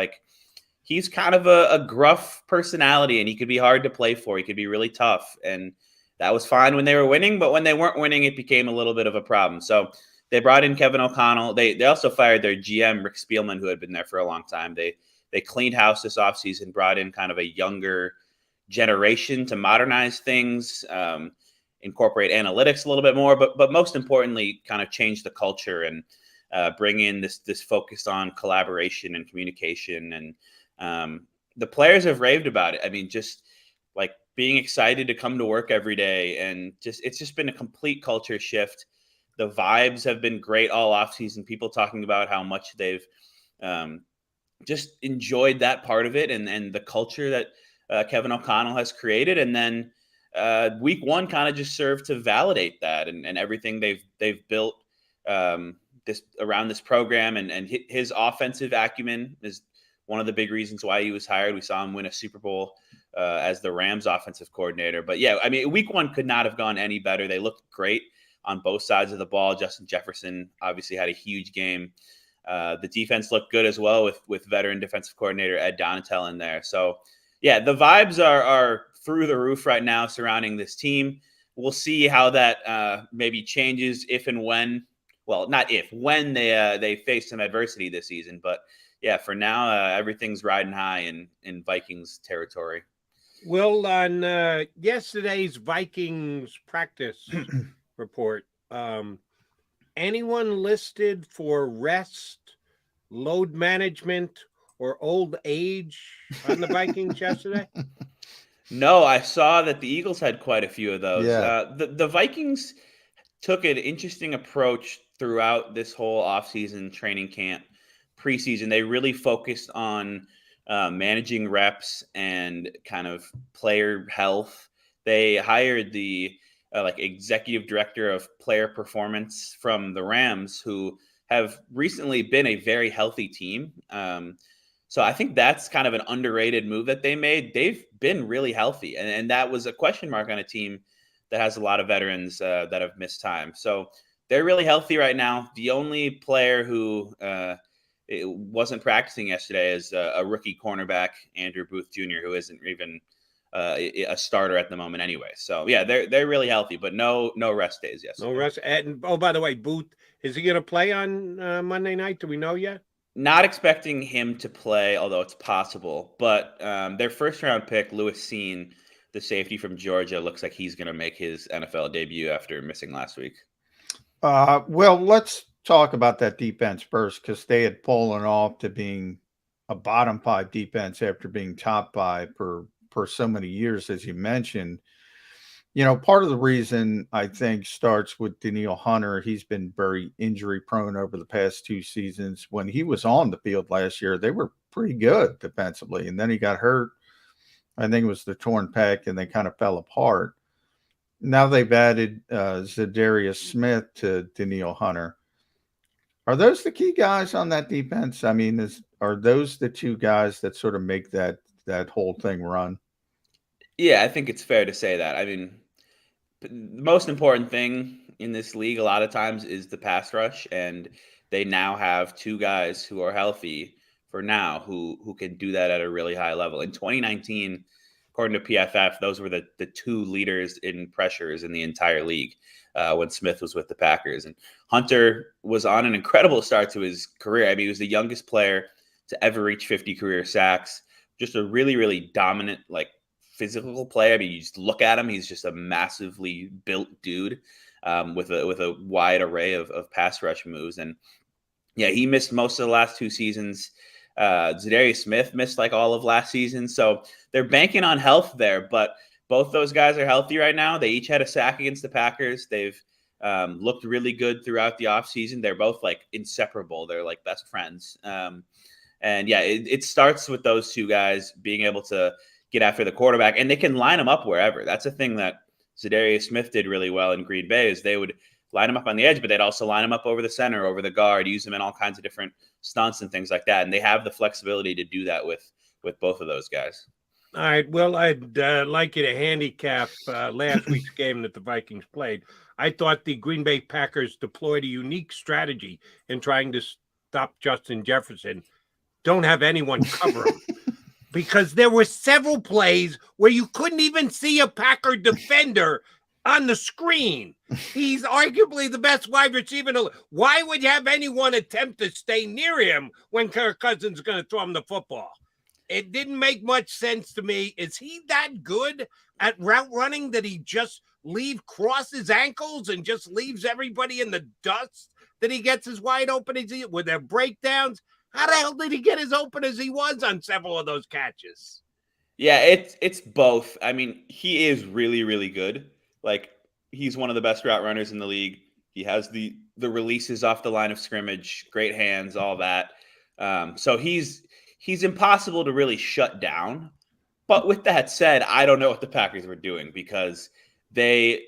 He's kind of a gruff personality and he could be hard to play for. He could be really tough. And that was fine when they were winning, but when they weren't winning, it became a little bit of a problem. So they brought in Kevin O'Connell. They also fired their GM, Rick Spielman, who had been there for a long time. They cleaned house this offseason, brought in kind of a younger generation to modernize things, incorporate analytics a little bit more, but most importantly, kind of change the culture and bring in this focus on collaboration and communication. And the players have raved about it. I mean, just being excited to come to work every day, and it's just been a complete culture shift. The vibes have been great all offseason. People talking about how much they've just enjoyed that part of it and the culture that Kevin O'Connell has created. And then week one kind of just served to validate that and everything they've built around this program. And his offensive acumen is one of the big reasons why he was hired. We saw him win a Super Bowl as the Rams offensive coordinator. But yeah, I mean, week one could not have gone any better. They looked great on both sides of the ball. Justin Jefferson obviously had a huge game. The defense looked good as well with veteran defensive coordinator Ed Donatel in there. So Yeah, the vibes are through the roof right now surrounding this team. We'll see how that maybe changes if and when. Well, not if, when they face some adversity this season. But yeah, for now, everything's riding high in Vikings territory. Well, on yesterday's Vikings practice report, anyone listed for rest, load management, or old age on the Vikings yesterday? No, I saw that the Eagles had quite a few of those. Yeah. The Vikings took an interesting approach throughout this whole offseason training camp, preseason. They really focused on managing reps and kind of player health. They hired the executive director of player performance from the Rams, who have recently been a very healthy team. So I think that's kind of an underrated move that they made. They've been really healthy, and that was a question mark on a team that has a lot of veterans that have missed time. So they're really healthy right now. The only player who wasn't practicing yesterday is a rookie cornerback, Andrew Booth Jr., who isn't even a starter at the moment anyway. So yeah, they're really healthy, but no rest days yesterday. No rest. And by the way, Booth, is he going to play on Monday night? Do we know yet? Not expecting him to play, although it's possible. But their first-round pick, Lewis Seen, the safety from Georgia, looks like he's going to make his NFL debut after missing last week. Well, let's talk about that defense first, because they had fallen off to being a bottom 5 defense after being top 5 for so many years, as you mentioned. You know, part of the reason I think starts with Danielle Hunter. He's been very injury prone over the past 2 seasons. When he was on the field last year, they were pretty good defensively. And then he got hurt. I think it was the torn pec, and they kind of fell apart. Now they've added Zadarius Smith to Danielle Hunter. Are those the key guys on that defense? I mean, are those the 2 guys that sort of make that whole thing run? Yeah, I think it's fair to say that. I mean, the most important thing in this league a lot of times is the pass rush, and they now have 2 guys who are healthy for now who can do that at a really high level. In 2019, according to PFF, those were the 2 leaders in pressures in the entire league when Smith was with the Packers. And Hunter was on an incredible start to his career. I mean, he was the youngest player to ever reach 50 career sacks. Just a really, really dominant, physical play. I mean, you just look at him; he's just a massively built dude with a wide array of pass rush moves. And yeah, he missed most of the last 2 seasons. Zadarius Smith missed all of last season, so they're banking on health there. But both those guys are healthy right now. They each had a sack against the Packers. They've looked really good throughout the offseason. They're both inseparable. They're best friends. And yeah, it starts with those 2 guys being able to get after the quarterback, and they can line them up wherever. That's a thing that Zadarius Smith did really well in Green Bay, is they would line him up on the edge, but they'd also line him up over the center, over the guard, use him in all kinds of different stunts and things like that. And they have the flexibility to do that with both of those guys. All right. Well, I'd like you to handicap last week's game that the Vikings played. I thought the Green Bay Packers deployed a unique strategy in trying to stop Justin Jefferson. Don't have anyone cover him. Because there were several plays where you couldn't even see a Packer defender on the screen. He's arguably the best wide receiver. Why would you have anyone attempt to stay near him when Kirk Cousins is going to throw him the football? It didn't make much sense to me. Is he that good at route running that he just crosses ankles and just leaves everybody in the dust that he gets as wide open as he? Were there breakdowns? How the hell did he get as open as he was on several of those catches? Yeah, it's both. I mean, he is really, really good. He's one of the best route runners in the league. He has the releases off the line of scrimmage, great hands, all that. So he's impossible to really shut down. But with that said, I don't know what the Packers were doing, because they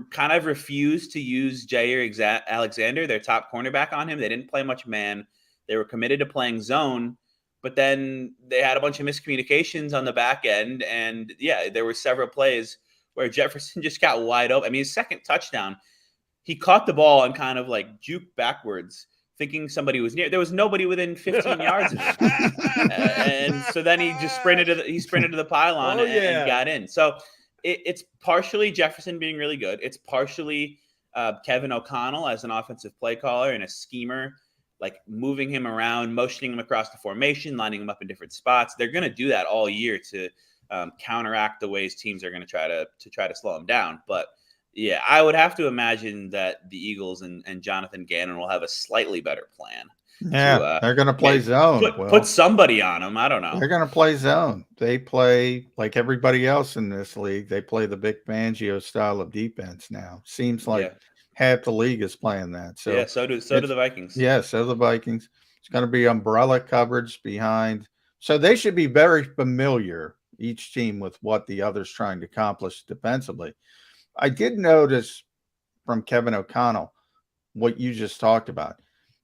kind of refused to use Jair Alexander, their top cornerback, on him. They didn't play much man. They were committed to playing zone, but then they had a bunch of miscommunications on the back end. And yeah, there were several plays where Jefferson just got wide open. I mean, his second touchdown, he caught the ball and kind of juked backwards thinking somebody was near. There was nobody within 15 yards of him. And so then he just sprinted to the pylon and got in. So it's partially Jefferson being really good. It's partially Kevin O'Connell as an offensive play caller and a schemer, like moving him around, motioning him across the formation, lining him up in different spots. They're going to do that all year to counteract the ways teams are going to try to slow him down. But yeah, I would have to imagine that the Eagles and Jonathan Gannon will have a slightly better plan. Yeah, they're going to play zone. Put somebody on them. I don't know. They're going to play zone. They play like everybody else in this league. They play the Vic Fangio style of defense now. Seems like half the league is playing that. So yeah, so do the Vikings. Yeah, so the Vikings. It's going to be umbrella coverage behind. So they should be very familiar, each team, with what the other's trying to accomplish defensively. I did notice from Kevin O'Connell what you just talked about.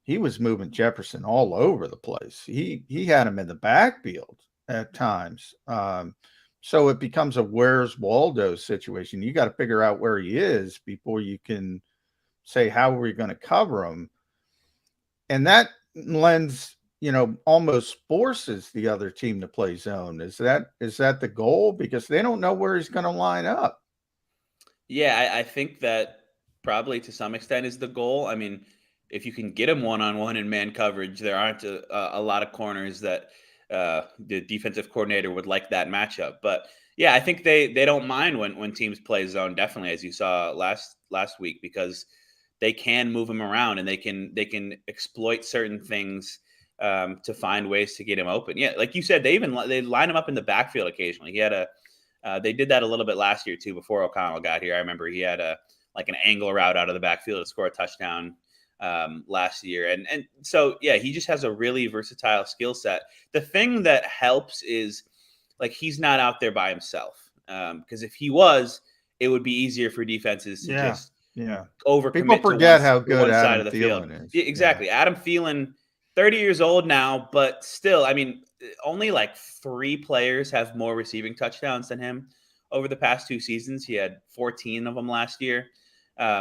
He was moving Jefferson all over the place. He had him in the backfield at times. So it becomes a where's Waldo situation. You got to figure out where he is before you can say how are we going to cover him. And that lends, almost forces the other team to play zone. Is that the goal? Because they don't know where he's going to line up. Yeah, I think that probably to some extent is the goal. I mean, if you can get him one-on-one in man coverage, there aren't a lot of corners that the defensive coordinator would like that matchup. But yeah, I think they don't mind when teams play zone, definitely, as you saw last week, because they can move him around and they can exploit certain things to find ways to get him open. Yeah, like you said, they line him up in the backfield occasionally. He had they did that a little bit last year too, before O'Connell got here. I remember he had an angle route out of the backfield to score a touchdown last year. And so, yeah, he just has a really versatile skill set. The thing that helps is he's not out there by himself. Because if he was, it would be easier for defenses to just overcommit. People forget how good Adam Thielen is. Exactly. Yeah. Adam Thielen, 30 years old now, but still, I mean, only 3 players have more receiving touchdowns than him over the past 2 seasons. He had 14 of them last year.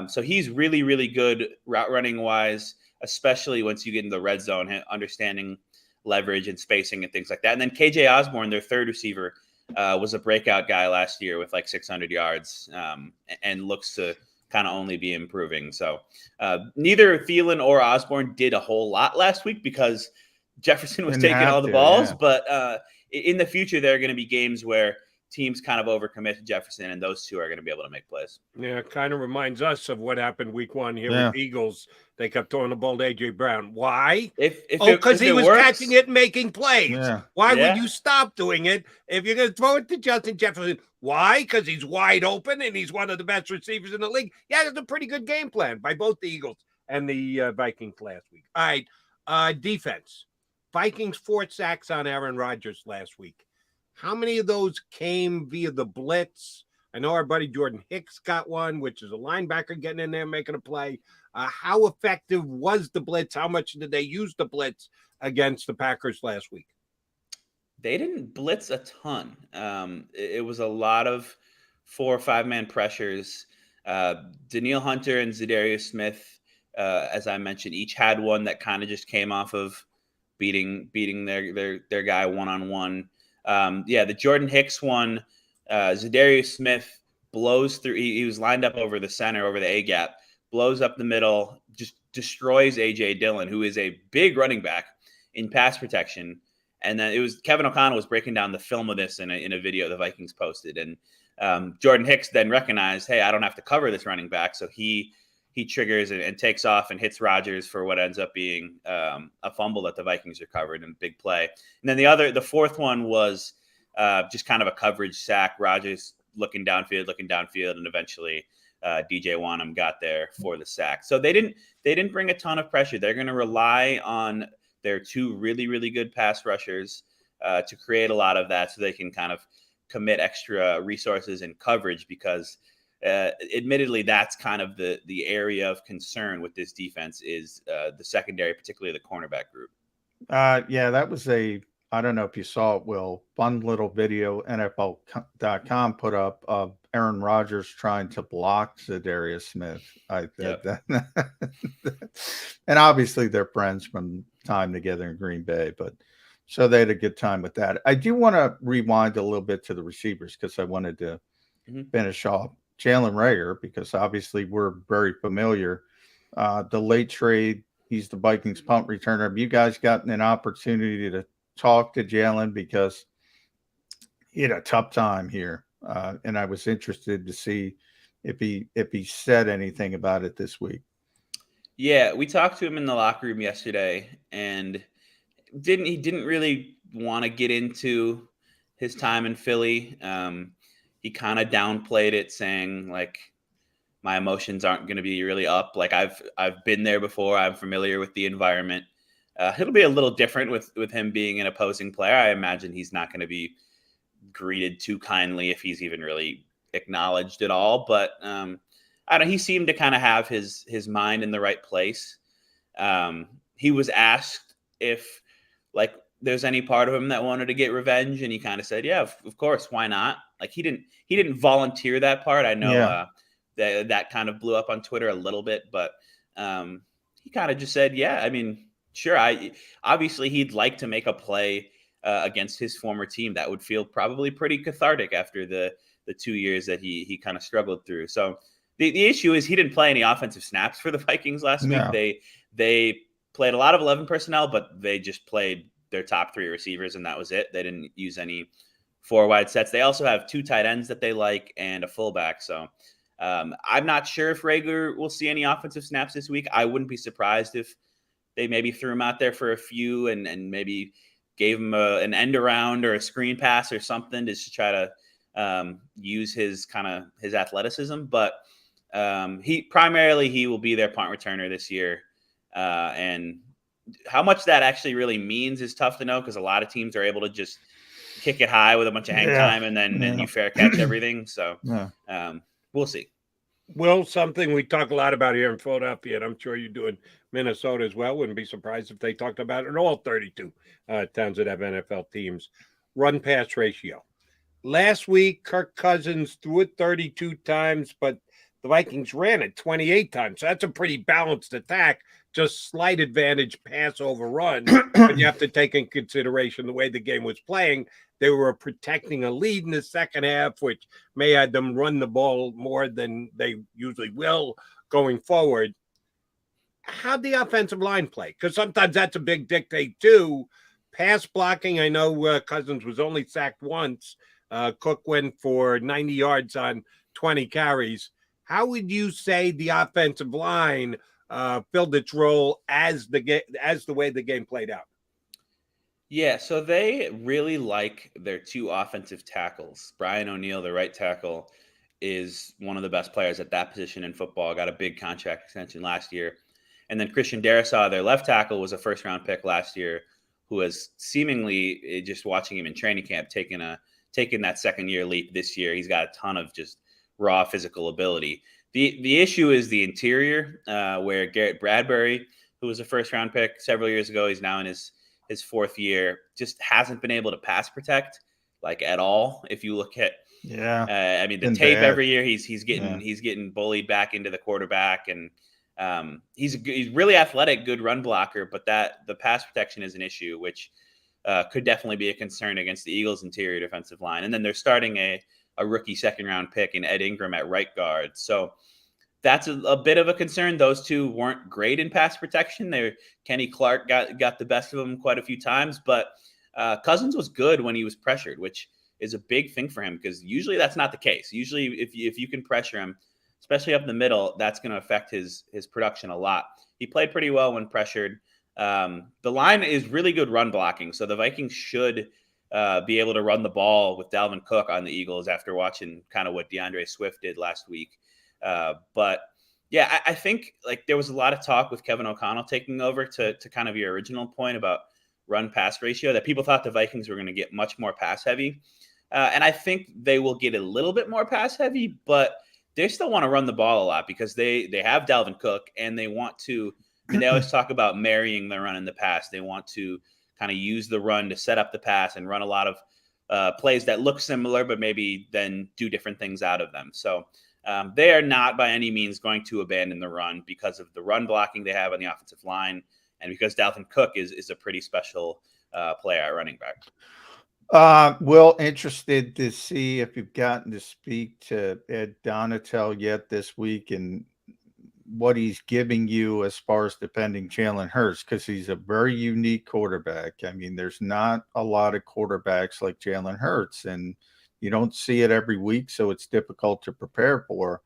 So he's really, really good route running wise, especially once you get in the red zone, understanding leverage and spacing and things like that. And then KJ Osborne, their third receiver, was a breakout guy last year with 600 yards and looks to kind of only be improving. So neither Thielen or Osborne did a whole lot last week because Jefferson was taking all the balls. Yeah. But in the future, there are going to be games where teams kind of overcommit to Jefferson, and those two are going to be able to make plays. Yeah, it kind of reminds us of what happened week 1 here with the Eagles. They kept throwing the ball to A.J. Brown. Why? Because he was catching it and making plays. Yeah. Why would you stop doing it if you're going to throw it to Justin Jefferson? Why? Because he's wide open and he's one of the best receivers in the league. Yeah, that's a pretty good game plan by both the Eagles and the Vikings last week. All right, defense. Vikings 4 sacks on Aaron Rodgers last week. How many of those came via the blitz? I know our buddy Jordan Hicks got one, which is a linebacker getting in there, making a play. How effective was the blitz? How much did they use the blitz against the Packers last week? They didn't blitz a ton. It was a lot of 4 or 5 man pressures. Danielle Hunter and Zadarius Smith, as I mentioned, each had one that kind of just came off of beating their guy one-on-one. The Jordan Hicks one, Zadarius Smith blows through. He was lined up over the center, over the A gap, blows up the middle, just destroys A.J. Dillon, who is a big running back in pass protection. And then it was Kevin O'Connell was breaking down the film of this in a video the Vikings posted. And Jordan Hicks then recognized, hey, I don't have to cover this running back. So he triggers and takes off and hits Rodgers for what ends up being a fumble that the Vikings recovered in a big play. And then the fourth one was just kind of a coverage sack. Rodgers looking downfield, and eventually DJ Wanham got there for the sack. So they didn't bring a ton of pressure. They're going to rely on their 2 really, really good pass rushers to create a lot of that so they can kind of commit extra resources and coverage because admittedly, that's kind of the area of concern with this defense is the secondary, particularly the cornerback group. That was I don't know if you saw it, Will, fun little video NFL.com put up of Aaron Rodgers trying to block Zadarius Smith. And obviously they're friends from time together in Green Bay, but so they had a good time with that. I do want to rewind a little bit to the receivers because I wanted to finish off Jalen Reagor because obviously we're very familiar. The late trade, he's the Vikings punt returner. Have you guys gotten an opportunity to talk to Jalen because he had a tough time here, and I was interested to see if he said anything about it this week. Yeah, we talked to him in the locker room yesterday, and he didn't really want to get into his time in Philly. He kind of downplayed it, saying like, my emotions aren't going to be really up. Like I've been there before. I'm familiar with the environment. It'll be a little different with him being an opposing player. I imagine he's not going to be greeted too kindly if he's even really acknowledged at all. But I don't know. He seemed to kind of have his mind in the right place. He was asked if like there's any part of him that wanted to get revenge, and he kind of said, "Yeah, of course, why not?" Like he didn't volunteer that part. I know that kind of blew up on Twitter a little bit, but he kind of just said, "Yeah, I mean, sure. Obviously he'd like to make a play against his former team. That would feel probably pretty cathartic after the 2 years that he kind of struggled through." So the issue is he didn't play any offensive snaps for the Vikings last week. They played a lot of 11 personnel, but they just played their top 3 receivers, and that was it. They didn't use any 4 wide sets. They also have 2 tight ends that they like and a fullback. So I'm not sure if Reagor will see any offensive snaps this week. I wouldn't be surprised if they maybe threw him out there for a few and maybe gave him an end around or a screen pass or something just to try to use his athleticism. But he will be their punt returner this year. And how much that actually really means is tough to know because a lot of teams are able to just kick it high with a bunch of hang time and then you fair catch everything. So we'll see. Well, something we talk a lot about here in Philadelphia, and I'm sure you do in Minnesota as well. Wouldn't be surprised if they talked about it in all 32 towns that have NFL teams. Run-pass ratio. Last week, Kirk Cousins threw it 32 times, but the Vikings ran it 28 times. So that's a pretty balanced attack, just slight advantage pass over run. But you have to take in consideration the way the game was playing. They were protecting a lead in the second half, which may have them run the ball more than they usually will going forward. How'd the offensive line play? Because sometimes that's a big dictate too. Pass blocking, I know Cousins was only sacked once. Cook went for 90 yards on 20 carries. How would you say the offensive line filled its role as the way the game played out? Yeah, so they really like their 2 offensive tackles. Brian O'Neill, the right tackle, is one of the best players at that position in football. Got a big contract extension last year. And then Christian Darrisaw, their left tackle, was a first-round pick last year, who has seemingly, just watching him in training camp, taken that second-year leap this year. He's got a ton of just raw physical ability. The issue is the interior, where Garrett Bradbury, who was a first-round pick several years ago, he's now in his 4th year, just hasn't been able to pass protect like at all. If you look at, the tape every year, he's getting bullied back into the quarterback, and he's really athletic, good run blocker, but the pass protection is an issue, which could definitely be a concern against the Eagles' interior defensive line. And then they're starting a rookie second-round pick in Ed Ingram at right guard, so that's a bit of a concern. Those 2 weren't great in pass protection. Kenny Clark got the best of them quite a few times, but Cousins was good when he was pressured, which is a big thing for him because usually that's not the case. Usually if you can pressure him, especially up the middle, that's going to affect his production a lot. He played pretty well when pressured. The line is really good run blocking, so the Vikings should be able to run the ball with Dalvin Cook on the Eagles after watching kind of what DeAndre Swift did last week. But yeah, I think like there was a lot of talk with Kevin O'Connell taking over to kind of your original point about run pass ratio, that people thought the Vikings were going to get much more pass heavy. And I think they will get a little bit more pass heavy, but they still want to run the ball a lot because they have Dalvin Cook and they want to, they always talk about marrying the run and the pass. They want to kind of use the run to set up the pass and run a lot of plays that look similar, but maybe then do different things out of them. So They are not by any means going to abandon the run because of the run blocking they have on the offensive line, and because Dalvin Cook is a pretty special player at running back. Will, interested to see if you've gotten to speak to Ed Donatel yet this week and what he's giving you as far as defending Jalen Hurts, because he's a very unique quarterback. I mean, there's not a lot of quarterbacks like Jalen Hurts, and you don't see it every week, so it's difficult to prepare for.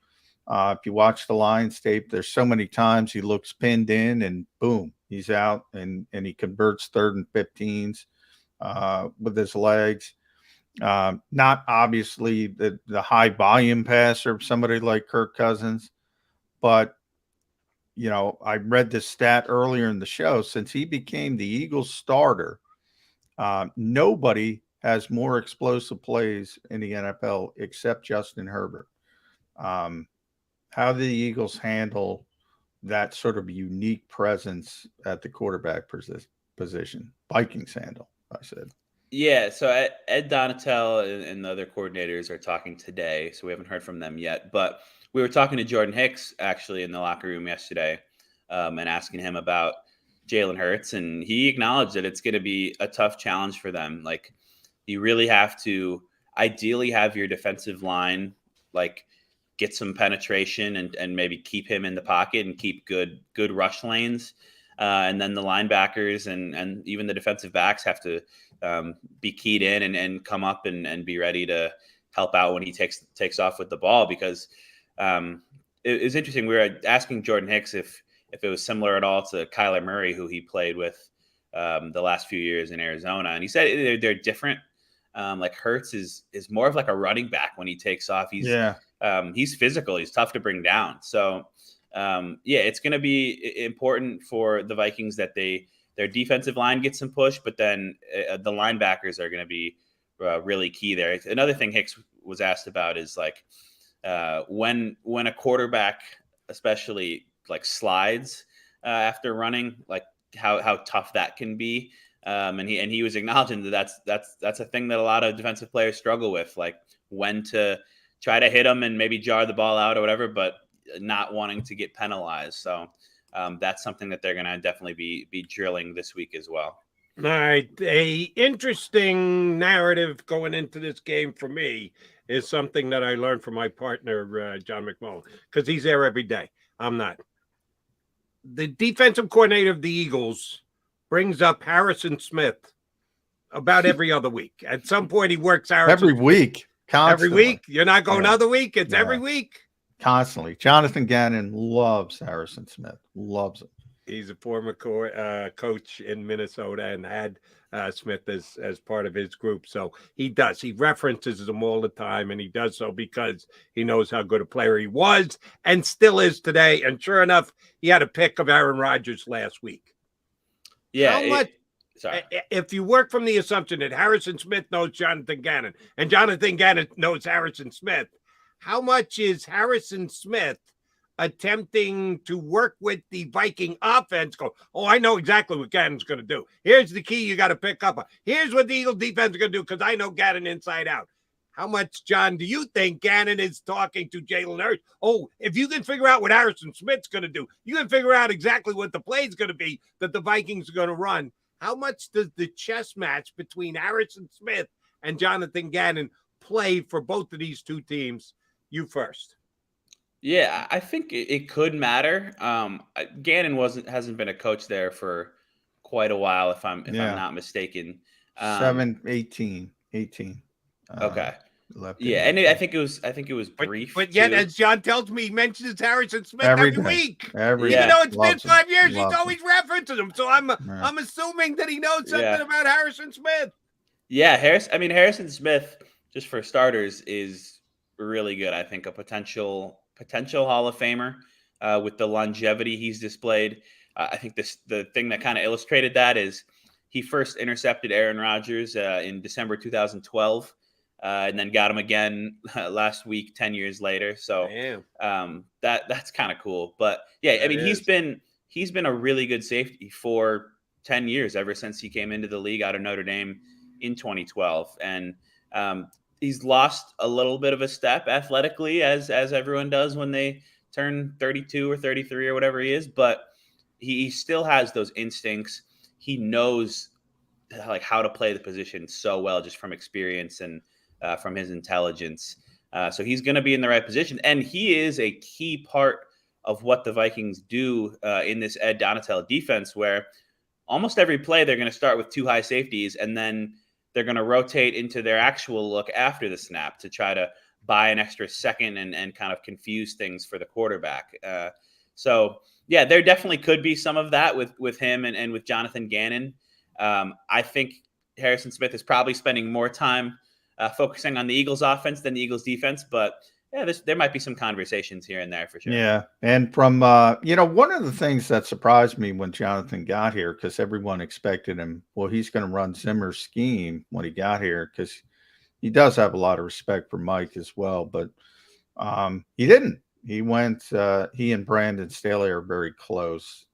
If you watch the Lions tape, there's so many times he looks pinned in and boom, he's out, and he converts 3rd and 15s. With his legs, not obviously the high volume passer of somebody like Kirk Cousins, but I read this stat earlier in the show. Since he became the Eagles starter, nobody has more explosive plays in the NFL except Justin Herbert. How do the Eagles handle that sort of unique presence at the quarterback position? Vikings handle, I said. Yeah, so Ed Donatel and the other coordinators are talking today, so we haven't heard from them yet. But we were talking to Jordan Hicks actually in the locker room yesterday, and asking him about Jalen Hurts, and he acknowledged that it's going to be a tough challenge for them. Like, you really have to ideally have your defensive line get some penetration and maybe keep him in the pocket and keep good rush lanes. And then the linebackers and even the defensive backs have to be keyed in and come up and be ready to help out when he takes off with the ball. Because it was interesting. We were asking Jordan Hicks if it was similar at all to Kyler Murray, who he played with the last few years in Arizona. And he said they're different. Like Hurts is more of like a running back when he takes off. He's physical. He's tough to bring down. So it's going to be important for the Vikings that their defensive line gets some push, but then the linebackers are going to be really key there. Another thing Hicks was asked about is when a quarterback, especially slides after running, how tough that can be. And he was acknowledging that's a thing that a lot of defensive players struggle with, when to try to hit them and maybe jar the ball out or whatever, but not wanting to get penalized. So that's something that they're going to definitely be drilling this week as well. All right. A interesting narrative going into this game for me is something that I learned from my partner, John McMullen, because he's there every day. I'm not. The defensive coordinator of the Eagles brings up Harrison Smith about every other week. At some point, he works Harrison every week. Constantly. Every week. You're not going other week. It's every week. Constantly. Jonathan Gannon loves Harrison Smith. Loves him. He's a former coach in Minnesota and had Smith as part of his group. So he does. He references him all the time, and he does so because he knows how good a player he was and still is today. And sure enough, he had a pick of Aaron Rodgers last week. Yeah. If you work from the assumption that Harrison Smith knows Jonathan Gannon and Jonathan Gannon knows Harrison Smith, how much is Harrison Smith attempting to work with the Viking offense? Go, I know exactly what Gannon's going to do. Here's the key you got to pick up on. Here's what the Eagle defense is going to do because I know Gannon inside out. How much, John, do you think Gannon is talking to Jalen Hurts? If you can figure out what Harrison Smith's going to do, you can figure out exactly what the play is going to be that the Vikings are going to run. How much does the chess match between Harrison Smith and Jonathan Gannon play for both of these two teams? You first. Yeah, I think it could matter. Gannon hasn't been a coach there for quite a while, if I'm not mistaken. 18. Okay. And I think it was brief. But yet, as John tells me, he mentions Harrison Smith every week. Even though it's been 5 years, he's always referencing him. So I'm assuming that he knows something about Harrison Smith. Yeah, Harrison Smith, just for starters, is really good. I think a potential Hall of Famer with the longevity he's displayed. I think the thing that kind of illustrated that is he first intercepted Aaron Rodgers in December 2012. And then got him again last week, 10 years later. So that's kind of cool. But yeah, he's been a really good safety for 10 years, ever since he came into the league out of Notre Dame in 2012. And he's lost a little bit of a step athletically, as everyone does when they turn 32 or 33 or whatever he is, but he still has those instincts. He knows like how to play the position so well, just from experience and from his intelligence. So he's going to be in the right position, and he is a key part of what the Vikings do in this Ed Donatel defense, where almost every play they're going to start with two high safeties, and then they're going to rotate into their actual look after the snap to try to buy an extra second and kind of confuse things for the quarterback. So yeah, there definitely could be some of that with him and with Jonathan Gannon. I think Harrison Smith is probably spending more time focusing on the Eagles offense than the Eagles defense, but yeah, there might be some conversations here and there for sure. Yeah. And from, one of the things that surprised me when Jonathan got here, because everyone expected him, well, he's going to run Zimmer's scheme when he got here, because he does have a lot of respect for Mike as well, but he didn't. He went, he and Brandon Staley are very close,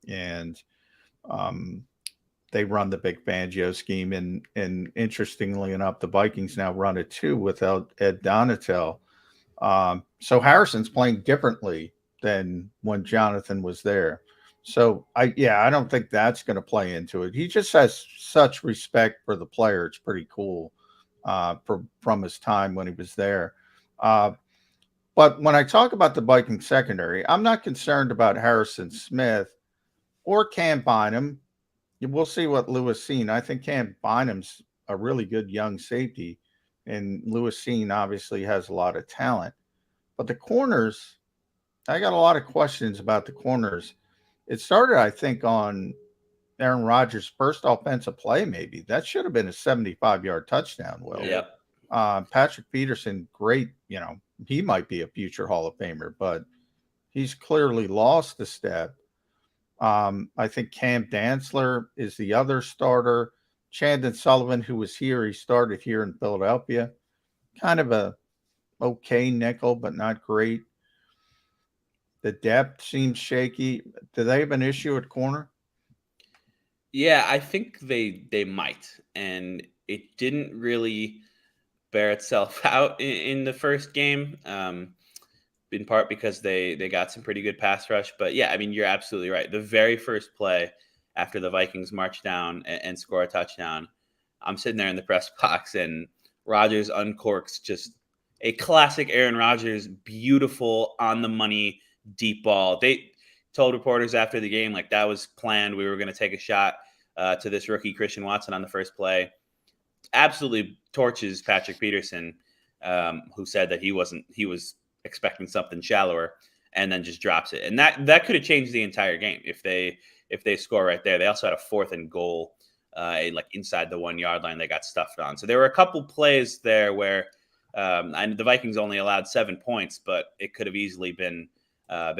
and they run the big Fangio scheme. And interestingly enough, the Vikings now run it too without Ed Donatel. So Harrison's playing differently than when Jonathan was there. So I don't think that's going to play into it. He just has such respect for the player. It's pretty cool from his time when he was there. But when I talk about the Viking secondary, I'm not concerned about Harrison Smith or Cam Bynum. We'll see what Lewis Seen. I think Cam Bynum's a really good young safety, and Lewis Seen obviously has a lot of talent. But the corners, I got a lot of questions about the corners. It started, I think, on Aaron Rodgers' first offensive play, maybe. That should have been a 75-yard touchdown, Will. Yep. Patrick Peterson, great, he might be a future Hall of Famer, but he's clearly lost a step. I think Cam Dantzler is the other starter. Chandon Sullivan, who was here, he started here in Philadelphia. Kind of a okay nickel, but not great. The depth seems shaky. Do they have an issue at corner? Yeah, I think they might. And it didn't really bear itself out in the first game, in part because they got some pretty good pass rush. But yeah, I mean, you're absolutely right. The very first play after the Vikings march down and score a touchdown, I'm sitting there in the press box, and Rodgers uncorks just a classic Aaron Rodgers, beautiful, on-the-money, deep ball. They told reporters after the game, like, that was planned. We were going to take a shot to this rookie Christian Watson on the first play. Absolutely torches Patrick Peterson, who said that he was expecting something shallower, and then just drops it. And that could have changed the entire game if they score right there. They also had a 4th and goal, like inside the 1 yard line. They got stuffed on. So there were a couple plays there where the Vikings only allowed 7 points, but it could have easily been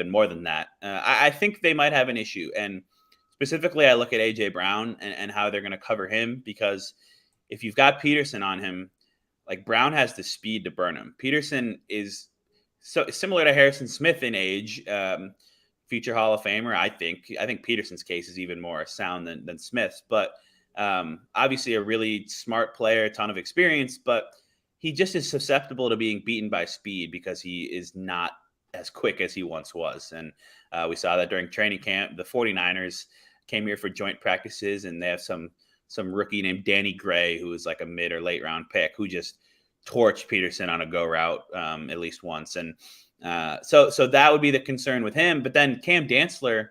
more than that. I think they might have an issue, and specifically, I look at AJ Brown and how they're going to cover him, because if you've got Peterson on him, like, Brown has the speed to burn him. Peterson is so similar to Harrison Smith in age, future Hall of Famer. I think Peterson's case is even more sound than Smith's, but obviously a really smart player, a ton of experience, but he just is susceptible to being beaten by speed because he is not as quick as he once was. And we saw that during training camp. The 49ers came here for joint practices, and they have some rookie named Danny Gray, who was like a mid or late round pick, who just torched Peterson on a go route at least once. And so that would be the concern with him. But then Cam Dantzler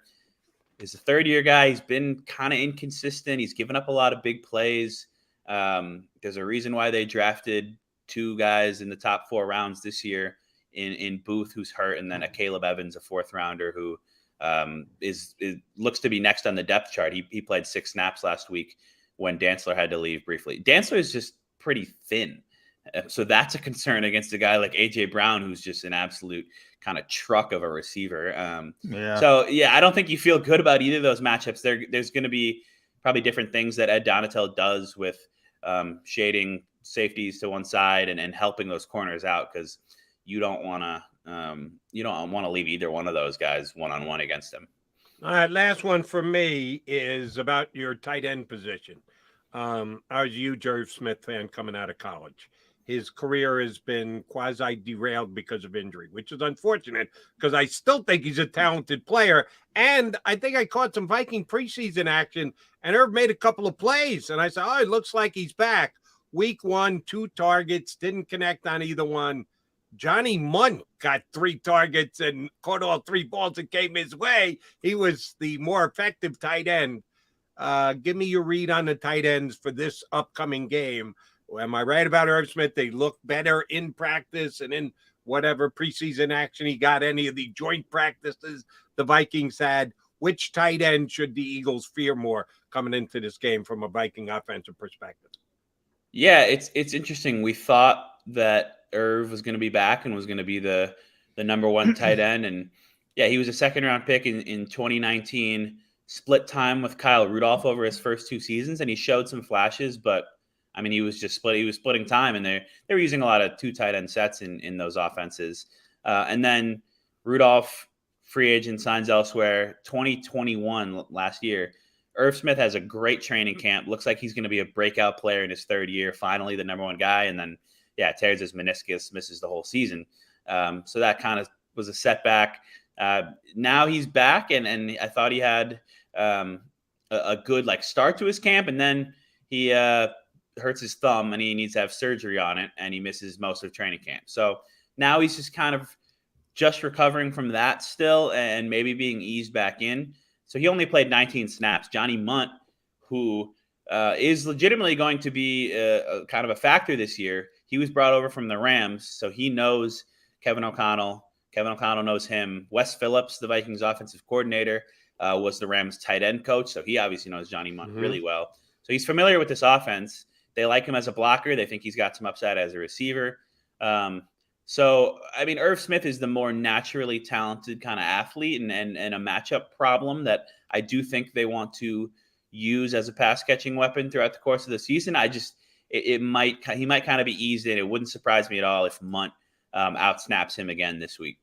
is a third-year guy. He's been kind of inconsistent. He's given up a lot of big plays. There's a reason why they drafted 2 guys in the top 4 rounds this year in Booth, who's hurt, and then a Caleb Evans, a 4th rounder, who looks to be next on the depth chart. He played 6 snaps last week when Dantzler had to leave briefly. Dantzler is just pretty thin. So that's a concern against a guy like AJ Brown, who's just an absolute kind of truck of a receiver. So yeah, I don't think you feel good about either of those matchups. There's going to be probably different things that Ed Donatel does with shading safeties to one side and helping those corners out, because you don't want to leave either one of those guys one-on-one against him. All right, last one for me is about your tight end position. I was a huge Irv Smith fan coming out of college. his career has been quasi derailed because of injury, which is unfortunate because I still think he's a talented player. And I think I caught some Viking preseason action, and Irv made a couple of plays, and I said, oh, it looks like he's back. Week 1, 2 targets, didn't connect on either one. Johnny Munt got 3 targets and caught all 3 balls that came his way. He was the more effective tight end. Give me your read on the tight ends for this upcoming game. Am I right about Irv Smith? They look better in practice and in whatever preseason action he got, any of the joint practices the Vikings had. Which tight end should the Eagles fear more coming into this game from a Viking offensive perspective? Yeah, it's interesting. We thought that Irv was going to be back and was going to be the number 1 tight end. And yeah, he was a second-round pick in 2019, split time with Kyle Rudolph over his first 2 seasons, and he showed some flashes, but I mean, he was splitting time, and they were using a lot of 2 tight end sets in those offenses. And then Rudolph, free agent, signs elsewhere. 2021, last year, Irv Smith has a great training camp. Looks like he's going to be a breakout player in his 3rd year, finally the number 1 guy. And then, yeah, tears his meniscus, misses the whole season. So that kind of was a setback. Now he's back, and I thought he had a good start to his camp, and then he hurts his thumb, and he needs to have surgery on it, and he misses most of training camp. So now he's just kind of just recovering from that still, and maybe being eased back in. So he only played 19 snaps. Johnny Munt, who is legitimately going to be a kind of a factor this year, he was brought over from the Rams, so he knows Kevin O'Connell. Kevin O'Connell knows him. Wes Phillips, the Vikings offensive coordinator, was the Rams tight end coach, so he obviously knows Johnny Munt really well. So he's familiar with this offense. They like him as a blocker. They think he's got some upside as a receiver. So, I mean, Irv Smith is the more naturally talented kind of athlete and a matchup problem that I do think they want to use as a pass catching weapon throughout the course of the season. He might kind of be eased in. It wouldn't surprise me at all if Munt outsnaps him again this week.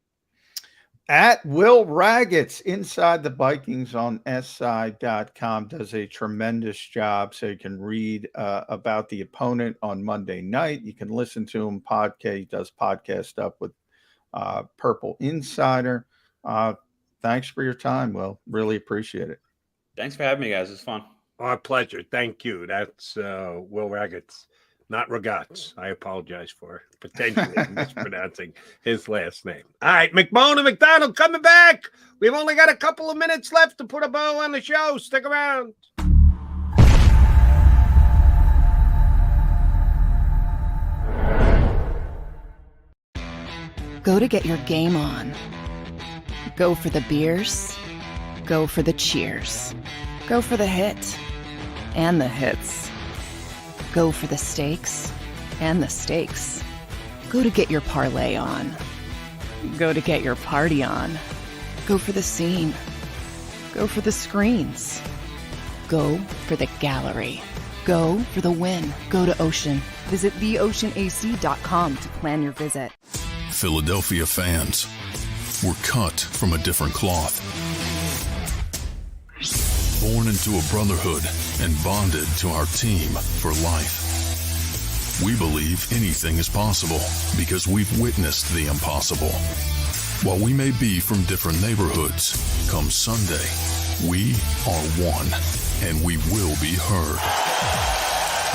At Will Raggets inside the Vikings on SI.com does a tremendous job. So you can read about the opponent on Monday night. You can listen to him podcast. He does podcast stuff with Purple Insider. Thanks for your time, Will. Really appreciate it. Thanks for having me, guys. It's fun. Our pleasure. Thank you. That's Will Raggets. Not Ragats. I apologize for potentially mispronouncing his last name. All right, McMullen and McDonald coming back. We've only got a couple of minutes left to put a bow on the show. Stick around. Go to get your game on. Go for the beers. Go for the cheers. Go for the hit and the hits. Go for the stakes and the stakes. Go to get your parlay on. Go to get your party on. Go for the scene. Go for the screens. Go for the gallery. Go for the win. Go to Ocean. Visit theoceanac.com to plan your visit. Philadelphia fans, we're cut from a different cloth. Born into a brotherhood and bonded to our team for life. We believe anything is possible because we've witnessed the impossible. While we may be from different neighborhoods, come Sunday, we are one, and we will be heard.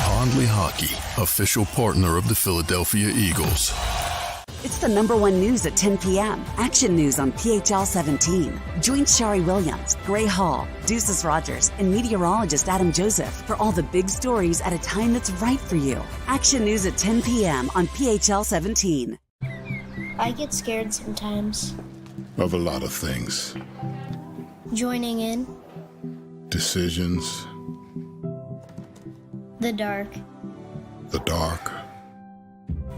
Pondley Hockey, official partner of the Philadelphia Eagles. It's the #1 news at 10 p.m. Action News on PHL 17. Join Shari Williams, Gray Hall, Deuces Rogers, and meteorologist Adam Joseph for all the big stories at a time that's right for you. Action News at 10 p.m. on PHL 17. I get scared sometimes. Of a lot of things. Joining in. Decisions. The dark. The dark.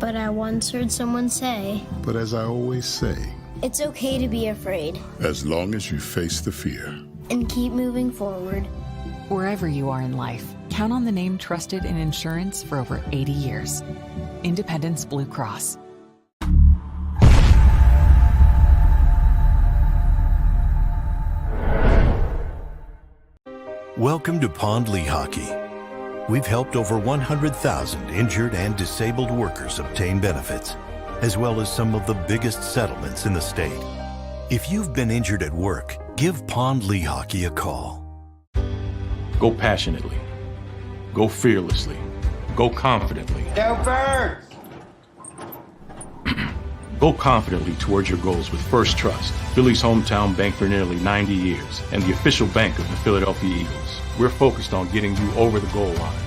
But I once heard someone say, but as I always say, it's okay to be afraid. As long as you face the fear. And keep moving forward. Wherever you are in life, count on the name trusted in insurance for over 80 years. Independence Blue Cross. Welcome to Pondley Hockey, we've helped over 100,000 injured and disabled workers obtain benefits, as well as some of the biggest settlements in the state. If you've been injured at work, give Pond Lehocky a call. Go passionately. Go fearlessly. Go confidently. Go Birds! Go confidently towards your goals with First Trust, Philly's hometown bank for nearly 90 years, and the official bank of the Philadelphia Eagles. We're focused on getting you over the goal line.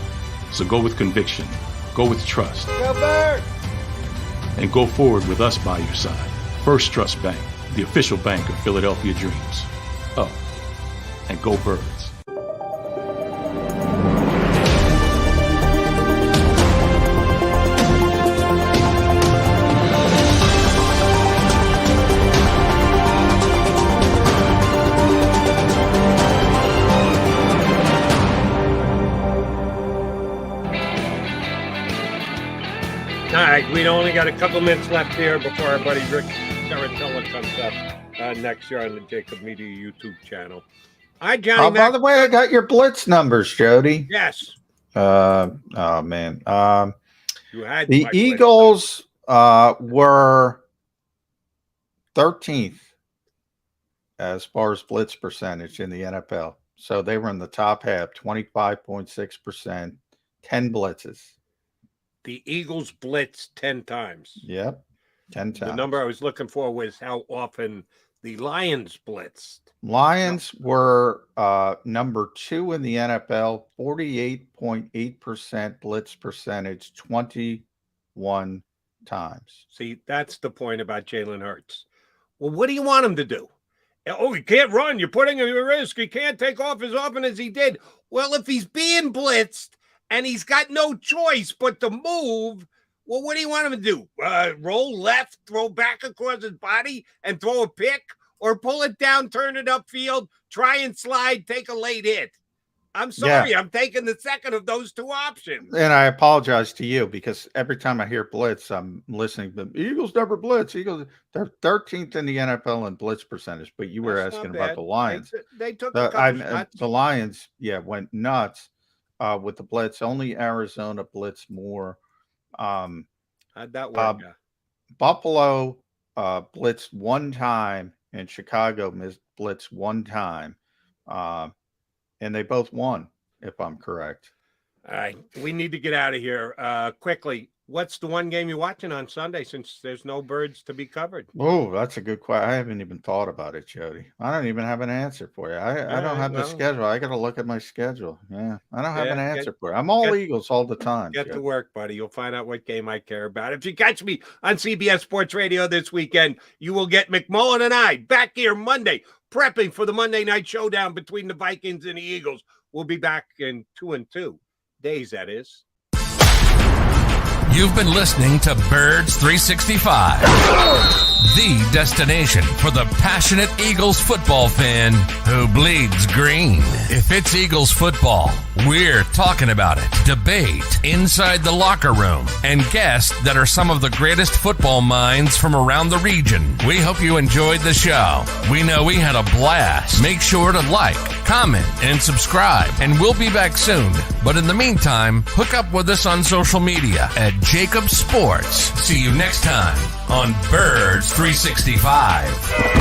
So go with conviction. Go with trust. Go Birds! And go forward with us by your side. First Trust Bank, the official bank of Philadelphia dreams. Oh, and go Birds. All right, we only got a couple minutes left here before our buddy Rick Tarantella comes up next year on the JAKIB Media YouTube channel. Hi, Johnny. Oh, by the way, I got your blitz numbers, Jody. Yes. Oh man. You had the Eagles were 13th as far as blitz percentage in the NFL. So they were in the top half, 25.6%, 10 blitzes. The Eagles blitzed 10 times. Yep, 10 times. The number I was looking for was how often the Lions blitzed. Lions were number 2 in the NFL, 48.8% blitz percentage, 21 times. See, that's the point about Jalen Hurts. Well, what do you want him to do? Oh, he can't run. You're putting him at risk. He can't take off as often as he did. Well, if he's being blitzed and he's got no choice but to move, well, what do you want him to do? Roll left, throw back across his body, and throw a pick? Or pull it down, turn it upfield, try and slide, take a late hit? I'm sorry, I'm taking the second of those two options. And I apologize to you because every time I hear blitz, I'm listening. The Eagles never blitz. Eagles, they're 13th in the NFL in blitz percentage. But you were asking about the Lions. They took a couple shots. The Lions, went nuts with the blitz. Only Arizona blitzed more. How'd that work? Buffalo blitzed one time, and Chicago blitzed one time. And they both won, if I'm correct. All right. We need to get out of here quickly. What's the one game you're watching on Sunday since there's no Birds to be covered? Oh, that's a good question. I haven't even thought about it, Jody. I don't even have an answer for you. I don't have the schedule. I got to look at my schedule. Yeah, I don't have an answer for it. I'm all Eagles all the time. Get to work, buddy. You'll find out what game I care about. If you catch me on CBS Sports Radio this weekend, you will get McMullen and I back here Monday, prepping for the Monday night showdown between the Vikings and the Eagles. We'll be back in 2-2 days, that is. You've been listening to Birds 365, the destination for the passionate Eagles football fan who bleeds green. If it's Eagles football, we're talking about it. Debate inside the locker room and guests that are some of the greatest football minds from around the region. We hope you enjoyed the show. We know we had a blast. Make sure to like, comment, and subscribe, and we'll be back soon. But in the meantime, hook up with us on social media at JAKIB Sports. See you next time on Birds 365.